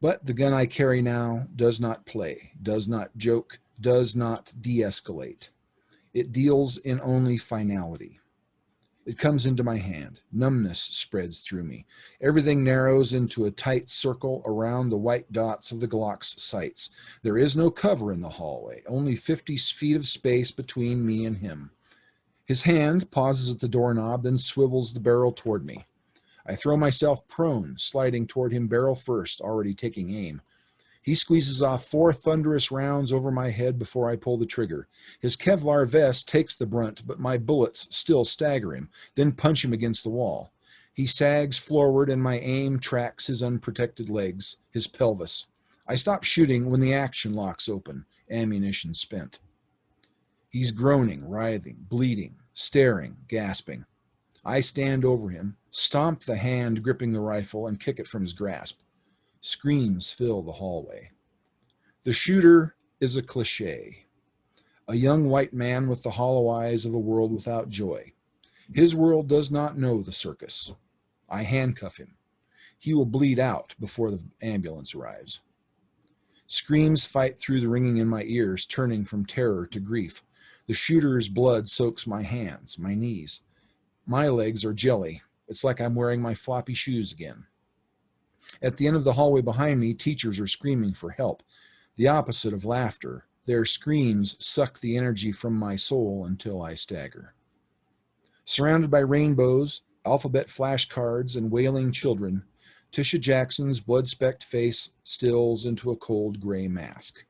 [SPEAKER 4] But the gun I carry now does not play, does not joke, does not de-escalate. It deals in only finality. It comes into my hand. Numbness spreads through me. Everything narrows into a tight circle around the white dots of the Glock's sights. There is no cover in the hallway, only 50 feet of space between me and him. His hand pauses at the doorknob, then swivels the barrel toward me. I throw myself prone, sliding toward him barrel first, already taking aim. He squeezes off 4 thunderous rounds over my head before I pull the trigger. His Kevlar vest takes the brunt, but my bullets still stagger him, then punch him against the wall. He sags forward, and my aim tracks his unprotected legs, his pelvis. I stop shooting when the action locks open, ammunition spent. He's groaning, writhing, bleeding, staring, gasping. I stand over him, stomp the hand gripping the rifle, and kick it from his grasp. Screams fill the hallway. The shooter is a cliché. A young white man with the hollow eyes of a world without joy. His world does not know the circus. I handcuff him. He will bleed out before the ambulance arrives. Screams fight through the ringing in my ears, turning from terror to grief. The shooter's blood soaks my hands, my knees. My legs are jelly. It's like I'm wearing my floppy shoes again. At the end of the hallway behind me, teachers are screaming for help. The opposite of laughter. Their screams suck the energy from my soul until I stagger. Surrounded by rainbows, alphabet flashcards, and wailing children, Tisha Jackson's blood-specked face stills into a cold gray mask.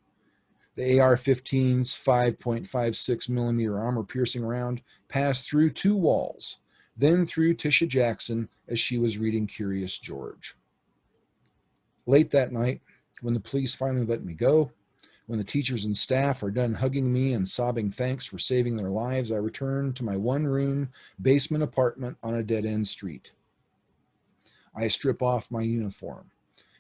[SPEAKER 4] The AR-15's 5.56 millimeter armor-piercing round passed through 2 walls, then through Tisha Jackson as she was reading Curious George. Late that night, when the police finally let me go, when the teachers and staff are done hugging me and sobbing thanks for saving their lives, I return to my one-room basement apartment on a dead-end street. I strip off my uniform.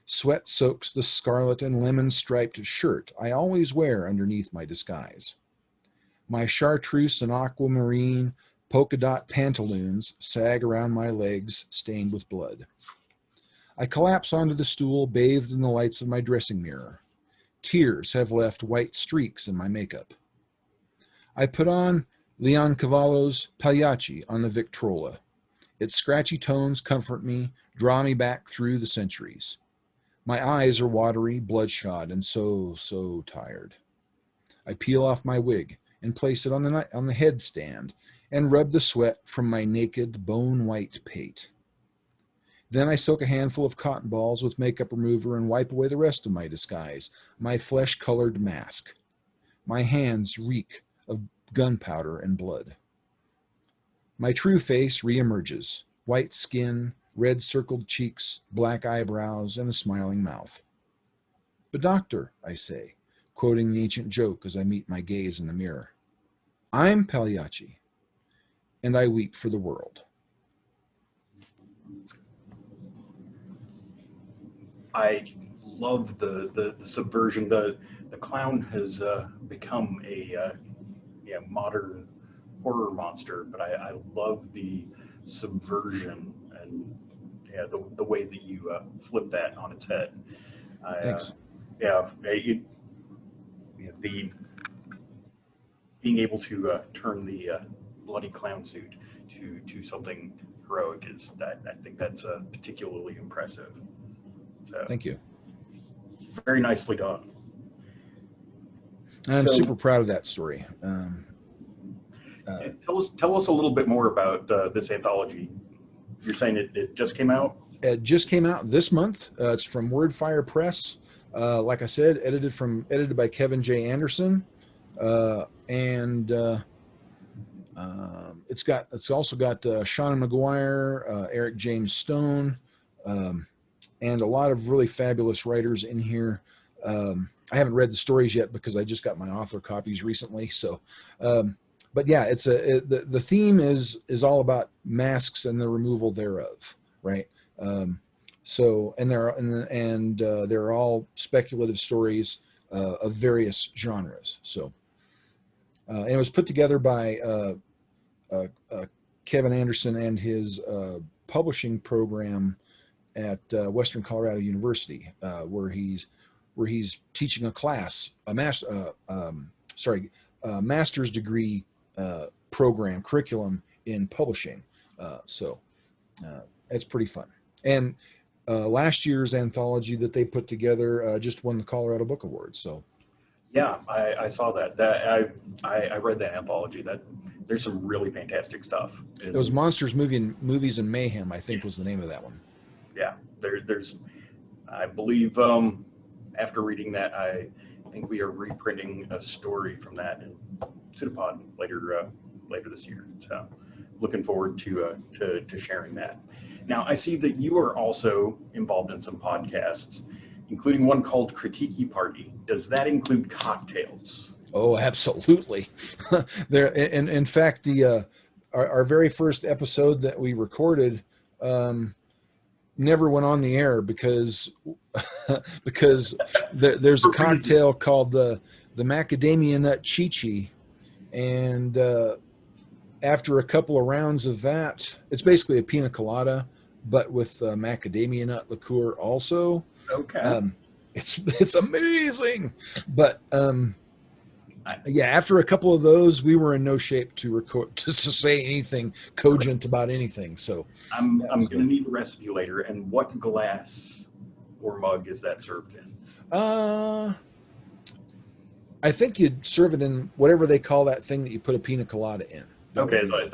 [SPEAKER 4] Sweat soaks the scarlet and lemon-striped shirt I always wear underneath my disguise. My chartreuse and aquamarine polka dot pantaloons sag around my legs, stained with blood. I collapse onto the stool, bathed in the lights of my dressing mirror. Tears have left white streaks in my makeup. I put on Leoncavallo's Paliachi on the Victrola. Its scratchy tones comfort me, draw me back through the centuries. My eyes are watery, bloodshot, and so tired. I peel off my wig and place it on the headstand and rub the sweat from my naked, bone-white pate. Then I soak a handful of cotton balls with makeup remover and wipe away the rest of my disguise, my flesh-colored mask. My hands reek of gunpowder and blood. My true face reemerges, white skin, red-circled cheeks, black eyebrows, and a smiling mouth. "But doctor," I say, quoting the ancient joke as I meet my gaze in the mirror, "I'm Paliachi, and I weep for the world."
[SPEAKER 1] I love the subversion. The clown has become a modern horror monster, but I love the subversion and the way that you flip that on its head.
[SPEAKER 4] Thanks.
[SPEAKER 1] The being able to turn the bloody clown suit to something heroic I think that's particularly impressive. So
[SPEAKER 4] Thank you.
[SPEAKER 1] very nicely done.
[SPEAKER 4] I'm
[SPEAKER 1] So-
[SPEAKER 4] super proud of that story.
[SPEAKER 1] Tell us a little bit more about this anthology. You're saying it just came out?
[SPEAKER 4] It just came out this month. It's from Wordfire Press. Like I said, edited by Kevin J. Anderson, and it's also got Shaun McGuire, Eric James Stone, and a lot of really fabulous writers in here. I haven't read the stories yet because I just got my author copies recently. So, but yeah, the theme is all about masks and the removal thereof, right? So, and they're all speculative stories of various genres. So, and it was put together by Kevin Anderson and his publishing program at Western Colorado University, where he's teaching a class, a master's degree program curriculum in publishing. So it's pretty fun. And last year's anthology that they put together just won the Colorado Book Award. So
[SPEAKER 1] yeah, I saw that. I read that anthology. That there's some really fantastic stuff.
[SPEAKER 4] It was Monsters, Movies and Mayhem, I think, was the name of that one.
[SPEAKER 1] Yeah, there's I believe after reading that, I think we are reprinting a story from that in Pseudopod later this year. So looking forward to sharing that. Now, I see that you are also involved in some podcasts, including one called Critique Party. Does that include cocktails?
[SPEAKER 4] Oh, absolutely. There, in fact, our very first episode that we recorded never went on the air because there's a cocktail called the macadamia nut chi-chi, and after a couple of rounds of that, it's basically a pina colada, but with macadamia nut liqueur also.
[SPEAKER 1] Okay.
[SPEAKER 4] It's amazing, but yeah, after a couple of those, we were in no shape to record to say anything cogent about anything. So
[SPEAKER 1] I'm going to need a recipe later. And what glass or mug is that served in?
[SPEAKER 4] I think you'd serve it in whatever they call that thing that you put a pina colada in.
[SPEAKER 1] Okay, like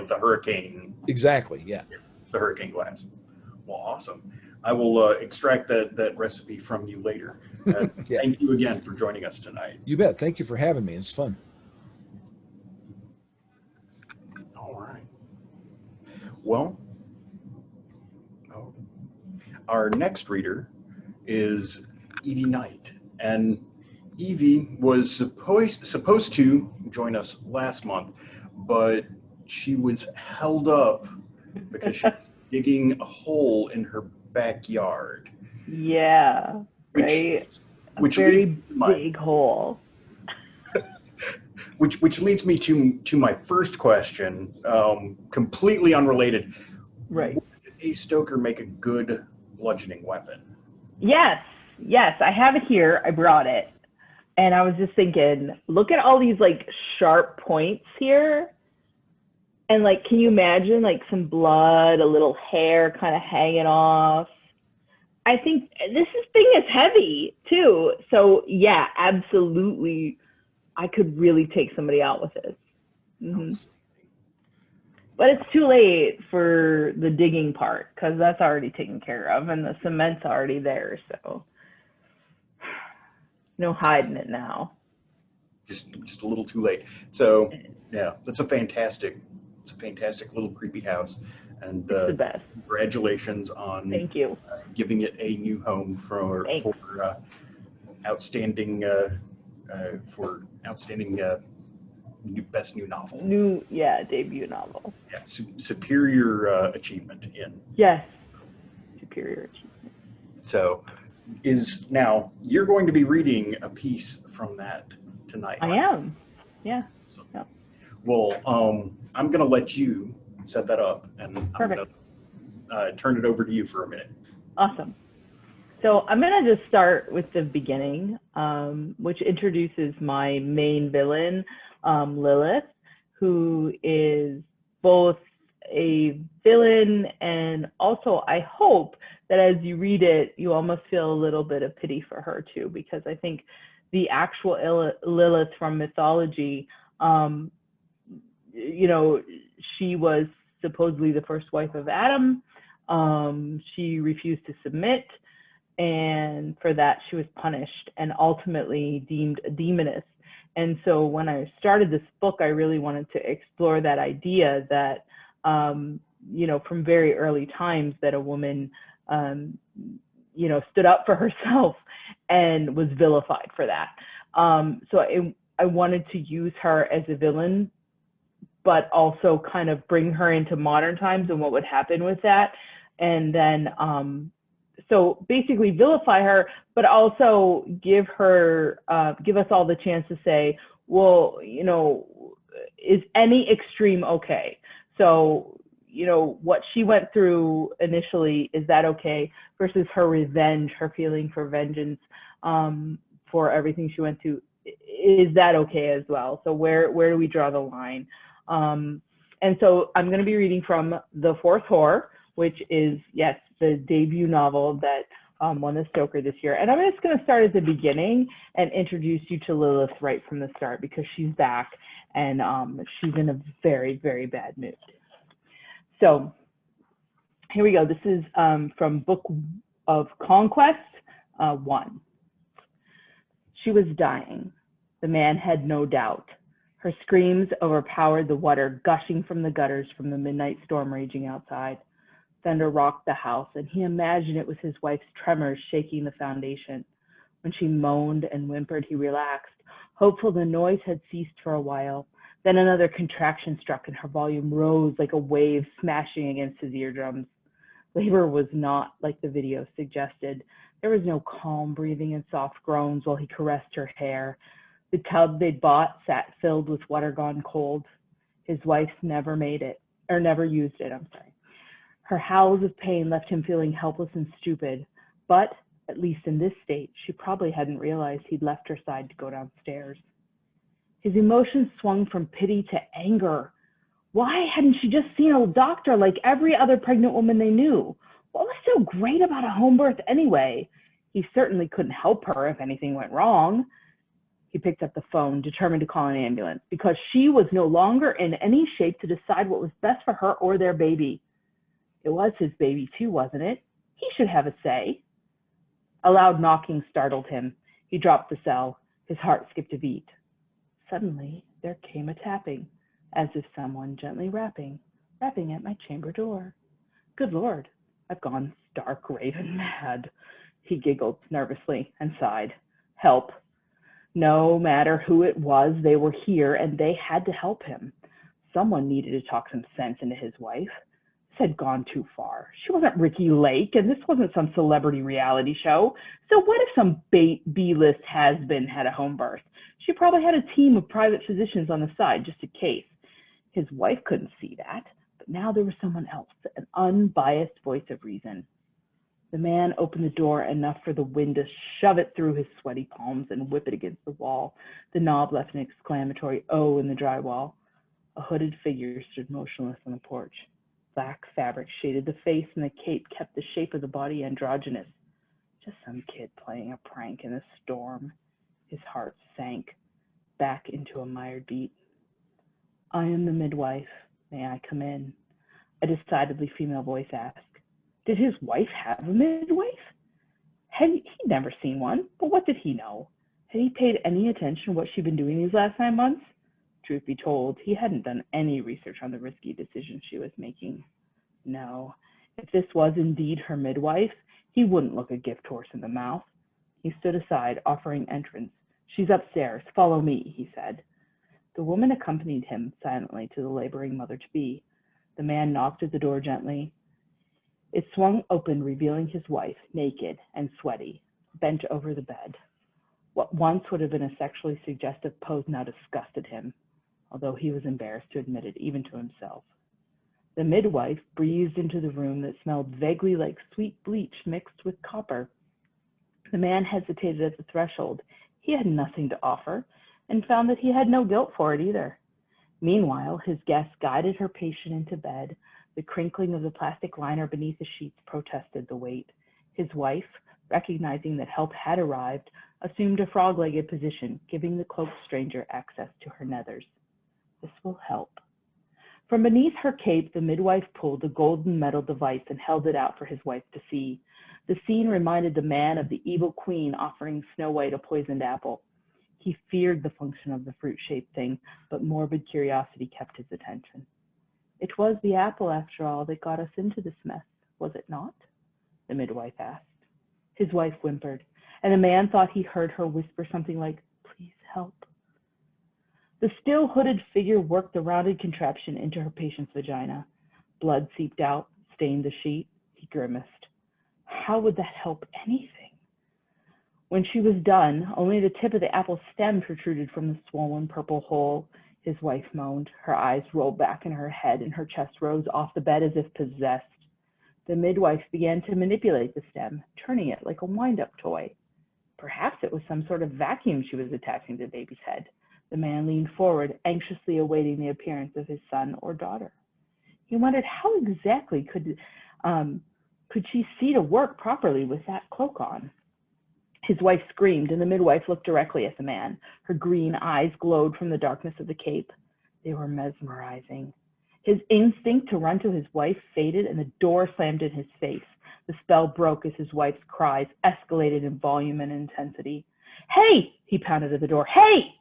[SPEAKER 1] the hurricane.
[SPEAKER 4] Exactly, yeah.
[SPEAKER 1] The hurricane glass. Well, awesome. I will extract that recipe from you later.
[SPEAKER 4] Yeah.
[SPEAKER 1] Thank you again for joining us tonight.
[SPEAKER 4] You bet. Thank you for having me. It's fun.
[SPEAKER 1] All right. Well, our next reader is Evie Knight. And Evie was supposed to join us last month, but she was held up because she was digging a hole in her backyard.
[SPEAKER 5] Yeah, right.
[SPEAKER 1] Which
[SPEAKER 5] a very
[SPEAKER 1] leads
[SPEAKER 5] big hole.
[SPEAKER 1] Which leads me to my first question, completely unrelated.
[SPEAKER 5] Right.
[SPEAKER 1] Would a stoker make a good bludgeoning weapon?
[SPEAKER 5] Yes, I have it here. I brought it. And I was just thinking, look at all these like sharp points here. And like, can you imagine like some blood, a little hair kind of hanging off? I think this thing is heavy too. So yeah, absolutely. I could really take somebody out with this. Mm-hmm. But it's too late for the digging part because that's already taken care of and the cement's already there. So no hiding it now.
[SPEAKER 1] Just a little too late. So yeah, it's a fantastic little creepy house. And
[SPEAKER 5] it's the best.
[SPEAKER 1] Congratulations on
[SPEAKER 5] Thank you.
[SPEAKER 1] Giving it a new home for outstanding best new novel.
[SPEAKER 5] Debut novel.
[SPEAKER 1] Yeah, superior achievement in.
[SPEAKER 5] Yes, superior achievement.
[SPEAKER 1] So, now you're going to be reading a piece from that tonight.
[SPEAKER 5] I am. Yeah.
[SPEAKER 1] So,
[SPEAKER 5] yeah.
[SPEAKER 1] Well, I'm going to let you set that up, and
[SPEAKER 5] Perfect.
[SPEAKER 1] I'm going to turn it over to you for a minute.
[SPEAKER 5] Awesome. So I'm going to just start with the beginning, which introduces my main villain, Lilith, who is both a villain and also I hope that as you read it, you almost feel a little bit of pity for her too, because I think the actual Lilith from mythology, she was supposedly the first wife of Adam. She refused to submit, and for that she was punished and ultimately deemed a demoness. And so when I started this book, I really wanted to explore that idea that, from very early times that a woman, stood up for herself and was vilified for that. So I wanted to use her as a villain, but also kind of bring her into modern times and what would happen with that. And then, so basically vilify her, but also give us all the chance to say, well, is any extreme okay? So, what she went through initially, is that okay? Versus her revenge, her feeling for vengeance for everything she went through, is that okay as well? So where do we draw the line? And so I'm going to be reading from The Fourth Whore, which is, yes, the debut novel that won the Stoker this year. And I'm just going to start at the beginning and introduce you to Lilith right from the start, because she's back and she's in a very, very bad mood. So here we go. This is from Book of Conquest 1. She was dying. The man had no doubt. Her screams overpowered the water gushing from the gutters from the midnight storm raging outside. Thunder rocked the house, and he imagined it was his wife's tremors shaking the foundation. When she moaned and whimpered, he relaxed, hopeful the noise had ceased for a while. Then another contraction struck, and her volume rose like a wave smashing against his eardrums. Labor was not like the video suggested. There was no calm breathing and soft groans while he caressed her hair. The tub they'd bought sat filled with water gone cold. His wife never used it. Her howls of pain left him feeling helpless and stupid, but at least in this state, she probably hadn't realized he'd left her side to go downstairs. His emotions swung from pity to anger. Why hadn't she just seen a doctor like every other pregnant woman they knew? What was so great about a home birth anyway? He certainly couldn't help her if anything went wrong. He picked up the phone, determined to call an ambulance, because she was no longer in any shape to decide what was best for her or their baby. It was his baby too, wasn't it? He should have a say. A loud knocking startled him. He dropped the cell. His heart skipped a beat. Suddenly, there came a tapping, as if someone gently rapping at my chamber door. Good Lord, I've gone stark raving mad. He giggled nervously and sighed. Help. No matter who it was, they were here and they had to help him. Someone needed to talk some sense into his wife. This had gone too far. She wasn't Ricky Lake, and this wasn't some celebrity reality show. So what if some B-list has-been had a home birth? She probably had a team of private physicians on the side, just in case. His wife couldn't see that, but now there was someone else, an unbiased voice of reason. The man opened the door enough for the wind to shove it through his sweaty palms and whip it against the wall. The knob left an exclamatory "oh" in the drywall. A hooded figure stood motionless on the porch. Black fabric shaded the face, and the cape kept the shape of the body androgynous. Just some kid playing a prank in a storm. His heart sank back into a mired beat. I am the midwife. May I come in? A decidedly female voice asked. Did his wife have a midwife? He'd never seen one, but what did he know? Had he paid any attention to what she'd been doing these last 9 months? Truth be told, he hadn't done any research on the risky decisions she was making. No, if this was indeed her midwife, he wouldn't look a gift horse in the mouth. He stood aside, offering entrance. She's upstairs. Follow me, he said. The woman accompanied him silently to the laboring mother-to-be. The man knocked at the door gently. It swung open, revealing his wife, naked and sweaty, bent over the bed. What once would have been a sexually suggestive pose now disgusted him, although he was embarrassed to admit it, even to himself. The midwife breathed into the room that smelled vaguely like sweet bleach mixed with copper. The man hesitated at the threshold. He had nothing to offer, and found that he had no guilt for it either. Meanwhile, his guest guided her patient into bed. The crinkling of the plastic liner beneath the sheets protested the weight. His wife, recognizing that help had arrived, assumed a frog-legged position, giving the cloaked stranger access to her nethers. This will help. From beneath her cape, the midwife pulled a golden metal device and held it out for his wife to see. The scene reminded the man of the evil queen offering Snow White a poisoned apple. He feared the function of the fruit-shaped thing, but morbid curiosity kept his attention. It was the apple, after all, that got us into this mess, was it not? The midwife asked. His wife whimpered, and the man thought he heard her whisper something like, please help. The still hooded figure worked the rounded contraption into her patient's vagina. Blood seeped out, stained the sheet. He grimaced. How would that help anything? When she was done, only the tip of the apple stem protruded from the swollen purple hole. His wife moaned. Her eyes rolled back in her head, and her chest rose off the bed as if possessed. The midwife began to manipulate the stem, turning it like a wind-up toy. Perhaps it was some sort of vacuum she was attaching to the baby's head. The man leaned forward, anxiously awaiting the appearance of his son or daughter. He wondered how exactly could she see to work properly with that cloak on. His wife screamed, and the midwife looked directly at the man. Her green eyes glowed from the darkness of the cape. They were mesmerizing. His instinct to run to his wife faded, and the door slammed in his face. The spell broke as his wife's cries escalated in volume and intensity. Hey! He pounded at the door. Hey!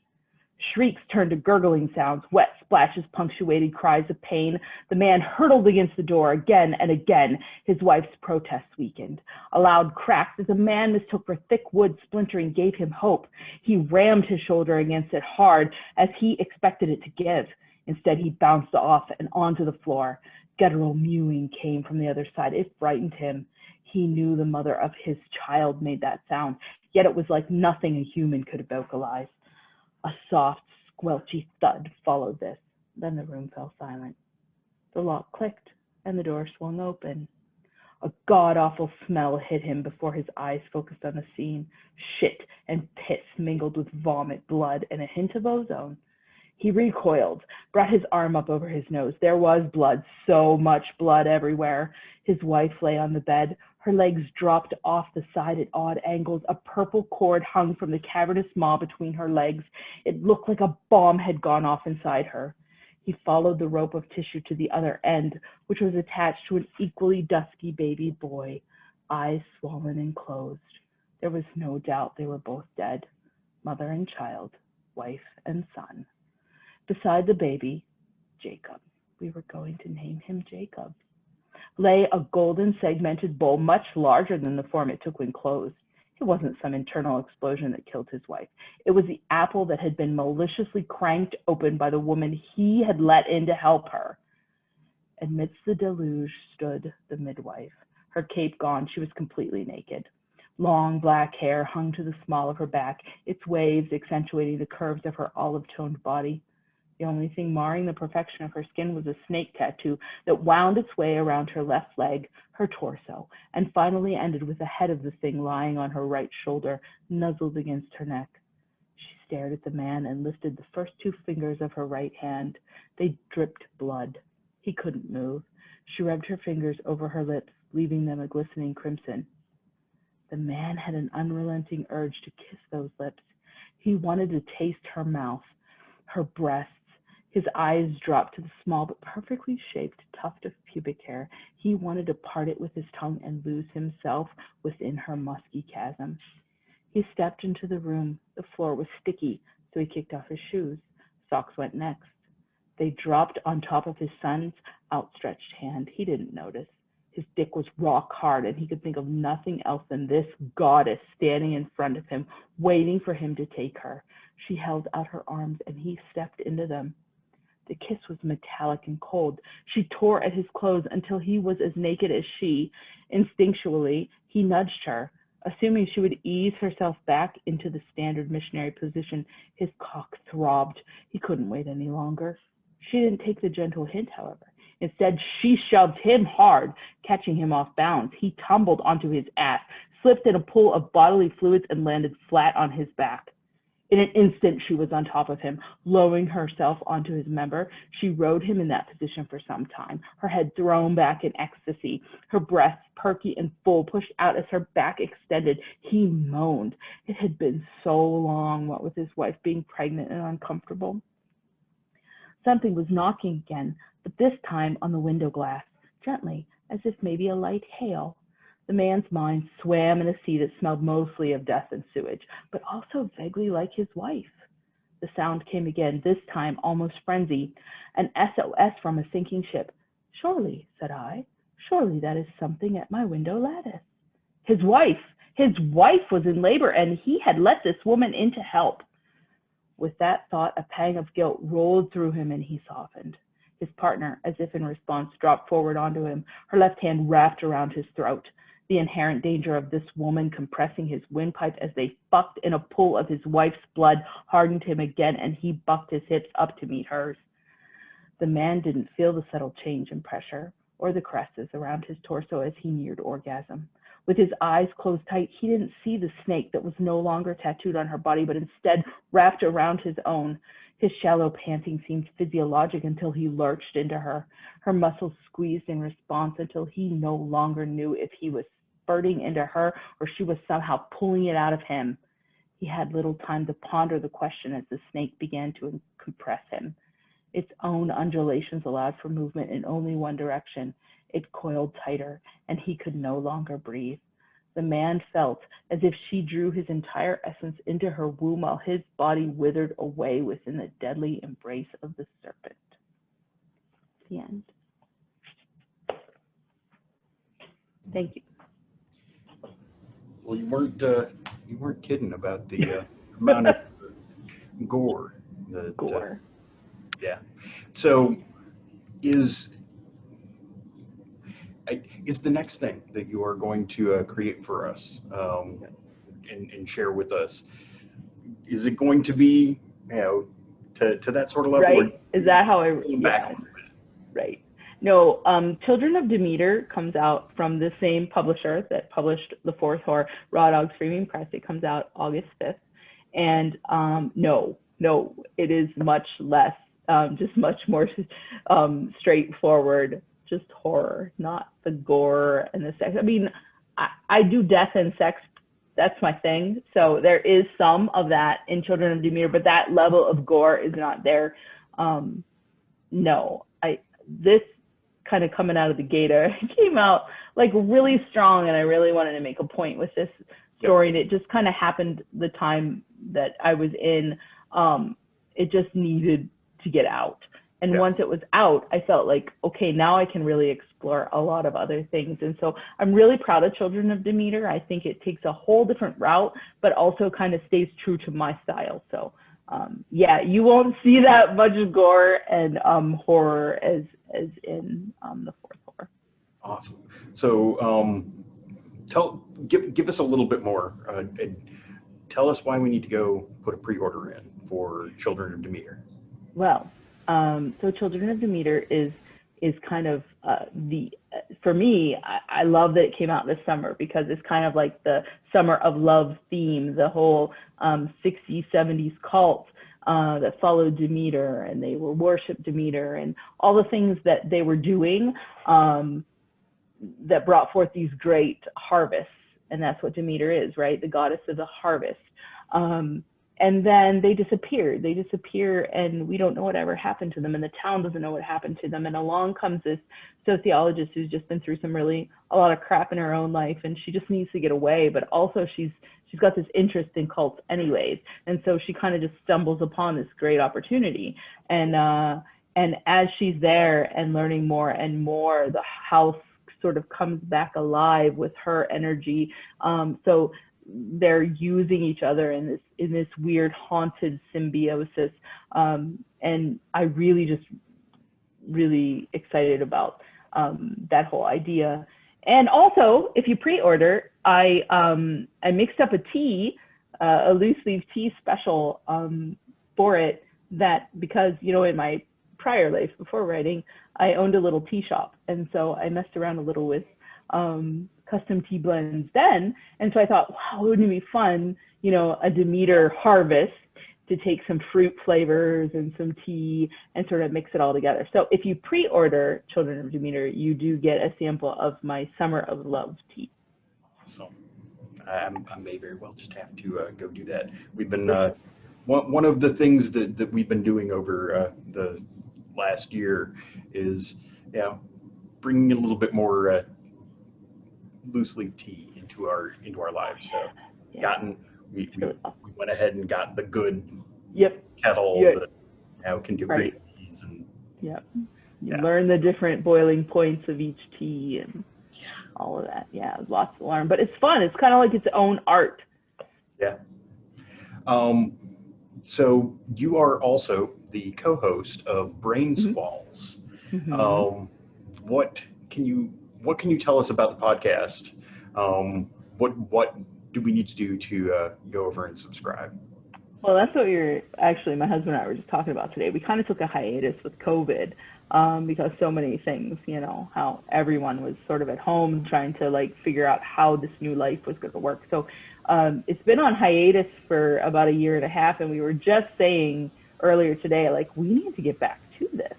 [SPEAKER 5] Shrieks turned to gurgling sounds. Wet splashes punctuated cries of pain. The man hurtled against the door again and again. His wife's protests weakened. A loud crack that the man mistook for thick wood splintering gave him hope. He rammed his shoulder against it hard as he expected it to give. Instead, he bounced off and onto the floor. Guttural mewing came from the other side. It frightened him. He knew the mother of his child made that sound, yet it was like nothing a human could have vocalized. A soft, squelchy thud followed this. Then the room fell silent. The lock clicked, and the door swung open. A god-awful smell hit him before his eyes focused on the scene. Shit and piss mingled with vomit, blood, and a hint of ozone. He recoiled, brought his arm up over his nose. There was blood, so much blood everywhere. His wife lay on the bed. Her legs dropped off the side at odd angles. A purple cord hung from the cavernous maw between her legs. It looked like a bomb had gone off inside her. He followed the rope of tissue to the other end, which was attached to an equally dusky baby boy, eyes swollen and closed. There was no doubt they were both dead, mother and child, wife and son. Beside the baby, Jacob. We were going to name him Jacob. Lay a golden segmented bowl much larger than the form it took when closed. It wasn't some internal explosion that killed his wife. It was the apple that had been maliciously cranked open by the woman he had let in to help her. Amidst the deluge stood the midwife. Her cape gone, she was completely naked. Long black hair hung to the small of her back, its waves accentuating the curves of her olive-toned body. The only thing marring the perfection of her skin was a snake tattoo that wound its way around her left leg, her torso, and finally ended with the head of the thing lying on her right shoulder, nuzzled against her neck. She stared at the man and lifted the first two fingers of her right hand. They dripped blood. He couldn't move. She rubbed her fingers over her lips, leaving them a glistening crimson. The man had an unrelenting urge to kiss those lips. He wanted to taste her mouth, her breasts. His eyes dropped to the small but perfectly shaped tuft of pubic hair. He wanted to part it with his tongue and lose himself within her musky chasm. He stepped into the room. The floor was sticky, so he kicked off his shoes. Socks went next. They dropped on top of his son's outstretched hand. He didn't notice. His dick was rock hard, and he could think of nothing else than this goddess standing in front of him, waiting for him to take her. She held out her arms, and he stepped into them. The kiss was metallic and cold. She tore at his clothes until he was as naked as she. Instinctually, he nudged her, assuming she would ease herself back into the standard missionary position. His cock throbbed. He couldn't wait any longer. She didn't take the gentle hint, however. Instead, she shoved him hard, catching him off balance. He tumbled onto his ass, slipped in a pool of bodily fluids, and landed flat on his back. In an instant, she was on top of him, lowering herself onto his member. She rode him in that position for some time, her head thrown back in ecstasy, her breasts perky and full, pushed out as her back extended. He moaned. It had been so long, what with his wife being pregnant and uncomfortable. Something was knocking again, but this time on the window glass, gently, as if maybe a light hail. The man's mind swam in a sea that smelled mostly of death and sewage, but also vaguely like his wife. The sound came again, this time almost frenzy, an SOS from a sinking ship. Surely, said I, surely that is something at my window lattice. His wife was in labor, and he had let this woman in to help. With that thought, a pang of guilt rolled through him, and he softened. His partner, as if in response, dropped forward onto him, her left hand wrapped around his throat. The inherent danger of this woman compressing his windpipe as they fucked in a pool of his wife's blood hardened him again, and he bucked his hips up to meet hers. The man didn't feel the subtle change in pressure or the caresses around his torso as he neared orgasm. With his eyes closed tight, he didn't see the snake that was no longer tattooed on her body, but instead wrapped around his own. His shallow panting seemed physiologic until he lurched into her. Her muscles squeezed in response until he no longer knew if he was spurting into her or she was somehow pulling it out of him. He had little time to ponder the question as the snake began to compress him. Its own undulations allowed for movement in only one direction. It coiled tighter, and he could no longer breathe. The man felt as if she drew his entire essence into her womb while his body withered away within the deadly embrace of the serpent. The end. Thank you.
[SPEAKER 1] Well, you weren't kidding about the amount of gore.
[SPEAKER 5] Gore.
[SPEAKER 1] Yeah. So is the next thing that you are going to create for us and share with us, is it going to be, to that sort of level?
[SPEAKER 5] Right? Is that how I?
[SPEAKER 1] Yeah.
[SPEAKER 5] Right. No, Children of Demeter comes out from the same publisher that published the fourth horror, Raw Dog Screaming Press. It comes out August 5th. And no, it is much less, just much more straightforward, just horror, not the gore and the sex. I mean, I do death and sex. That's my thing. So there is some of that in Children of Demeter, but that level of gore is not there. No, this kind of coming out of the gate, I came out like really strong, and I really wanted to make a point with this story. And it just kind of happened the time that I was in. It just needed to get out. And once it was out, I felt like, okay, now I can really explore a lot of other things. And so I'm really proud of Children of Demeter. I think it takes a whole different route, but also kind of stays true to my style. So yeah, you won't see that much gore and horror as in the fourth horror.
[SPEAKER 1] Awesome. So give us a little bit more. Tell us why we need to go put a pre-order in for Children of Demeter.
[SPEAKER 5] Well, so Children of Demeter is kind of for me, I love that it came out this summer, because it's kind of like the summer of love theme, the whole 60s, 70s cult that followed Demeter, and they were worship Demeter, and all the things that they were doing that brought forth these great harvests. And that's what Demeter is, right? The goddess of the harvest. And then they disappear. They disappear, and we don't know what ever happened to them, and the town doesn't know what happened to them. And along comes this sociologist who's just been through a lot of crap in her own life, and she just needs to get away. But also she's got this interest in cults anyways, and so she kind of just stumbles upon this great opportunity. And as she's there and learning more and more, the house sort of comes back alive with her energy. So they're using each other in this weird haunted symbiosis, and I really excited about that whole idea. And also, if you pre-order, I mixed up a tea, a loose leaf tea special for it, that because in my prior life before writing, I owned a little tea shop, and so I messed around a little with custom tea blends then. And so I thought, wow, wouldn't it be fun, a Demeter harvest, to take some fruit flavors and some tea and sort of mix it all together. So if you pre-order Children of Demeter, you do get a sample of my Summer of Love tea.
[SPEAKER 1] Awesome. I may very well just have to go do that. We've been, one of the things that we've been doing over the last year is, bringing a little bit more loose leaf tea into our lives. So we went ahead and got the good kettle that can do great teas, and
[SPEAKER 5] you learn the different boiling points of each tea and all of that. Lots to learn, but it's fun. It's kind of like its own art.
[SPEAKER 1] So you are also the co-host of Brain Squalls. What can you tell us about the podcast? What do we need to do to go over and subscribe?
[SPEAKER 5] Well, that's what my husband and I were just talking about today. We kind of took a hiatus with COVID because so many things, how everyone was sort of at home trying to figure out how this new life was going to work. So it's been on hiatus for about 1.5 years, and we were just saying earlier today, we need to get back to this.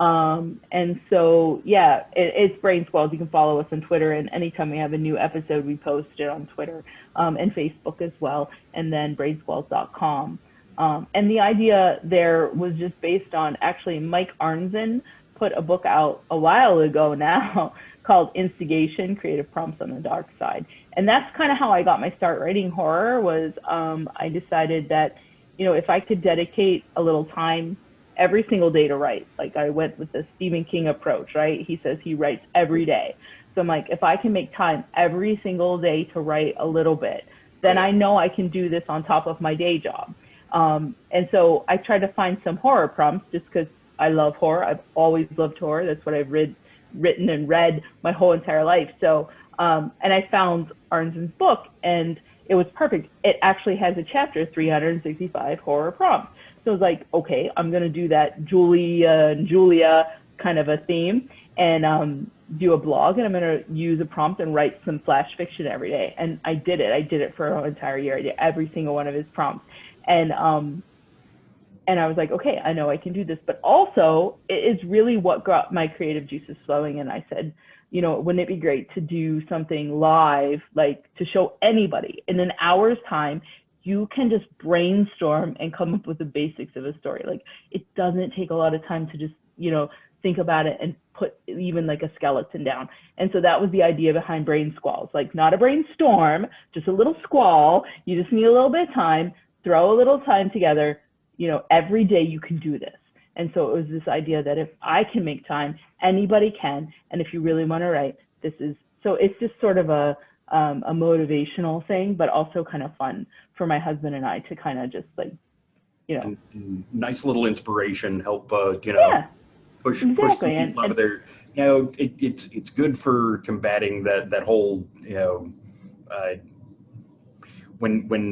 [SPEAKER 5] And so, it's Brain Squalls. You can follow us on Twitter, and anytime we have a new episode, we post it on Twitter and Facebook as well, and then brainsqualls.com. And the idea there was just based on, actually, Mike Arnzen put a book out a while ago now called Instigation, Creative Prompts on the Dark Side. And that's kind of how I got my start writing horror. Was I decided that, you know, if I could dedicate a little time every single day to write, like I went with the Stephen King approach, right? He says he writes every day. So I'm like, if I can make time every single day to write a little bit, then I know I can do this on top of my day job. And so I tried to find some horror prompts just because I love horror. I've always loved horror. That's what I've written and read my whole entire life. So, and I found Arnzen's book, and it was perfect. It actually has a chapter, 365 horror prompts. So I was like, okay, I'm going to do that Julia kind of a theme, and do a blog, and I'm going to use a prompt and write some flash fiction every day. And I did it. I did it for an entire year. I did every single one of his prompts. And I was like, okay, I know I can do this. But also, it is really what got my creative juices flowing. And I said, you know, wouldn't it be great to do something live, like to show anybody in an hour's time, you can just brainstorm and come up with the basics of a story. Like, it doesn't take a lot of time to just, you know, think about it and put even like a skeleton down. And so that was the idea behind Brain Squalls, like not a brainstorm, just a little squall. You just need a little bit of time, throw a little time together, you know, every day you can do this. And so it was this idea that if I can make time, anybody can. And if you really want to write, this is, so it's just sort of a motivational thing, but also kind of fun for my husband and I to kind of just like, you know.
[SPEAKER 1] And nice little inspiration, help, you know, push some people out of there. You know, it's good for combating that whole, you know, when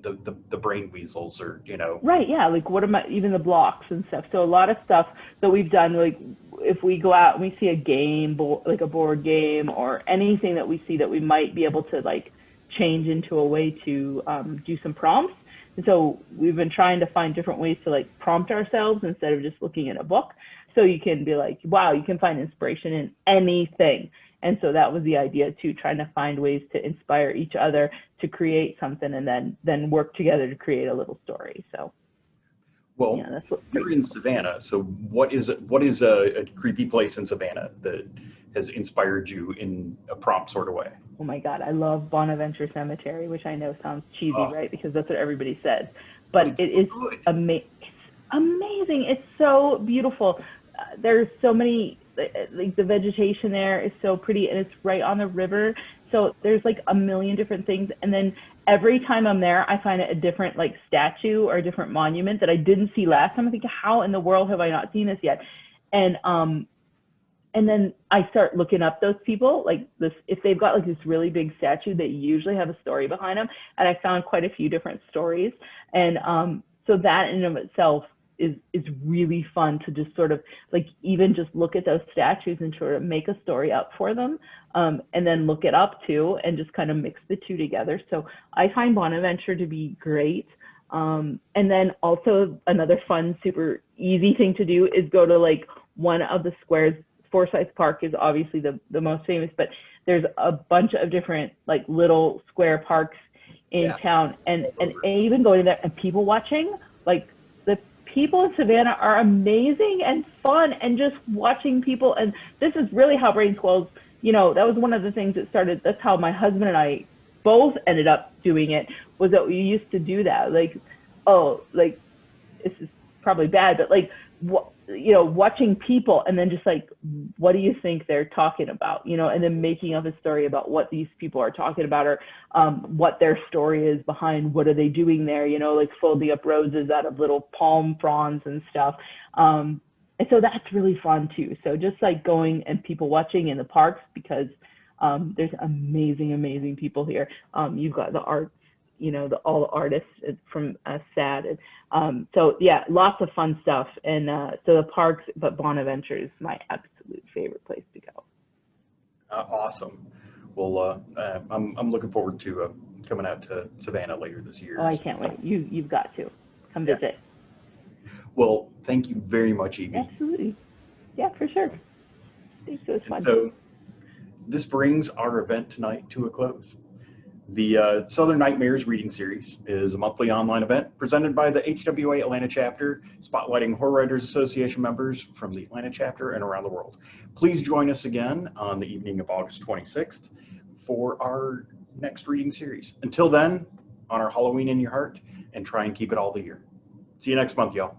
[SPEAKER 1] the brain weasels, or, you know.
[SPEAKER 5] Right, yeah, like what am I, even the blocks and stuff. So a lot of stuff that we've done, like if we go out and we see a game, like a board game or anything that we see that we might be able to like change into a way to do some prompts. And so we've been trying to find different ways to like prompt ourselves instead of just looking at a book. So you can be like, wow, you can find inspiration in anything. And so that was the idea too, trying to find ways to inspire each other to create something, and then work together to create a little story. So,
[SPEAKER 1] well,
[SPEAKER 5] yeah, that's what
[SPEAKER 1] you're in Savannah. So what is a creepy place in Savannah that has inspired you in a prompt sort of way?
[SPEAKER 5] Oh my God, I love Bonaventure Cemetery, which I know sounds cheesy, right? Because that's what everybody says. But it is amazing. It's so beautiful. There's so many, like the vegetation there is so pretty, and it's right on the river. So there's like a million different things. And then every time I'm there, I find a different like statue or a different monument that I didn't see last time. I think, how in the world have I not seen this yet? And then I start looking up those people, like this, if they've got like this really big statue, they usually have a story behind them. And I found quite a few different stories. And so that in and of itself is really fun to just sort of like even just look at those statues and sort of make a story up for them, and then look it up too, and just kind of mix the two together. So I find Bonaventure to be great. And then also another fun, super easy thing to do is go to like one of the squares. Forsyth Park is obviously the most famous, but there's a bunch of different like little square parks in town, and even going there and people watching, like the people in Savannah are amazing and fun, and just watching people. And this is really how Brain Squalls, you know, that was one of the things that started, that's how my husband and I both ended up doing it, was that we used to do that. Like, oh, like this is probably bad, but like, you know, watching people and then just like, what do you think they're talking about, you know, and then making up a story about what these people are talking about, or what their story is behind, what are they doing there, you know, like folding up roses out of little palm fronds and stuff. And so that's really fun too. So just like going and people watching in the parks, because there's amazing people here. You've got the art, you know, all the artists from SAD. So yeah, lots of fun stuff. And so the parks, but Bonaventure is my absolute favorite place to go.
[SPEAKER 1] Awesome. Well, I'm looking forward to coming out to Savannah later this year.
[SPEAKER 5] Oh, I can't wait. You've got to come visit.
[SPEAKER 1] Well, thank you very much, Evie.
[SPEAKER 5] Absolutely. Yeah, for sure. Thanks, it was fun.
[SPEAKER 1] So this brings our event tonight to a close. The Southern Nightmares reading series is a monthly online event presented by the HWA Atlanta Chapter, spotlighting Horror Writers Association members from the Atlanta Chapter and around the world. Please join us again on the evening of August 26th for our next reading series. Until then, honor Halloween in your heart and try and keep it all the year. See you next month, y'all.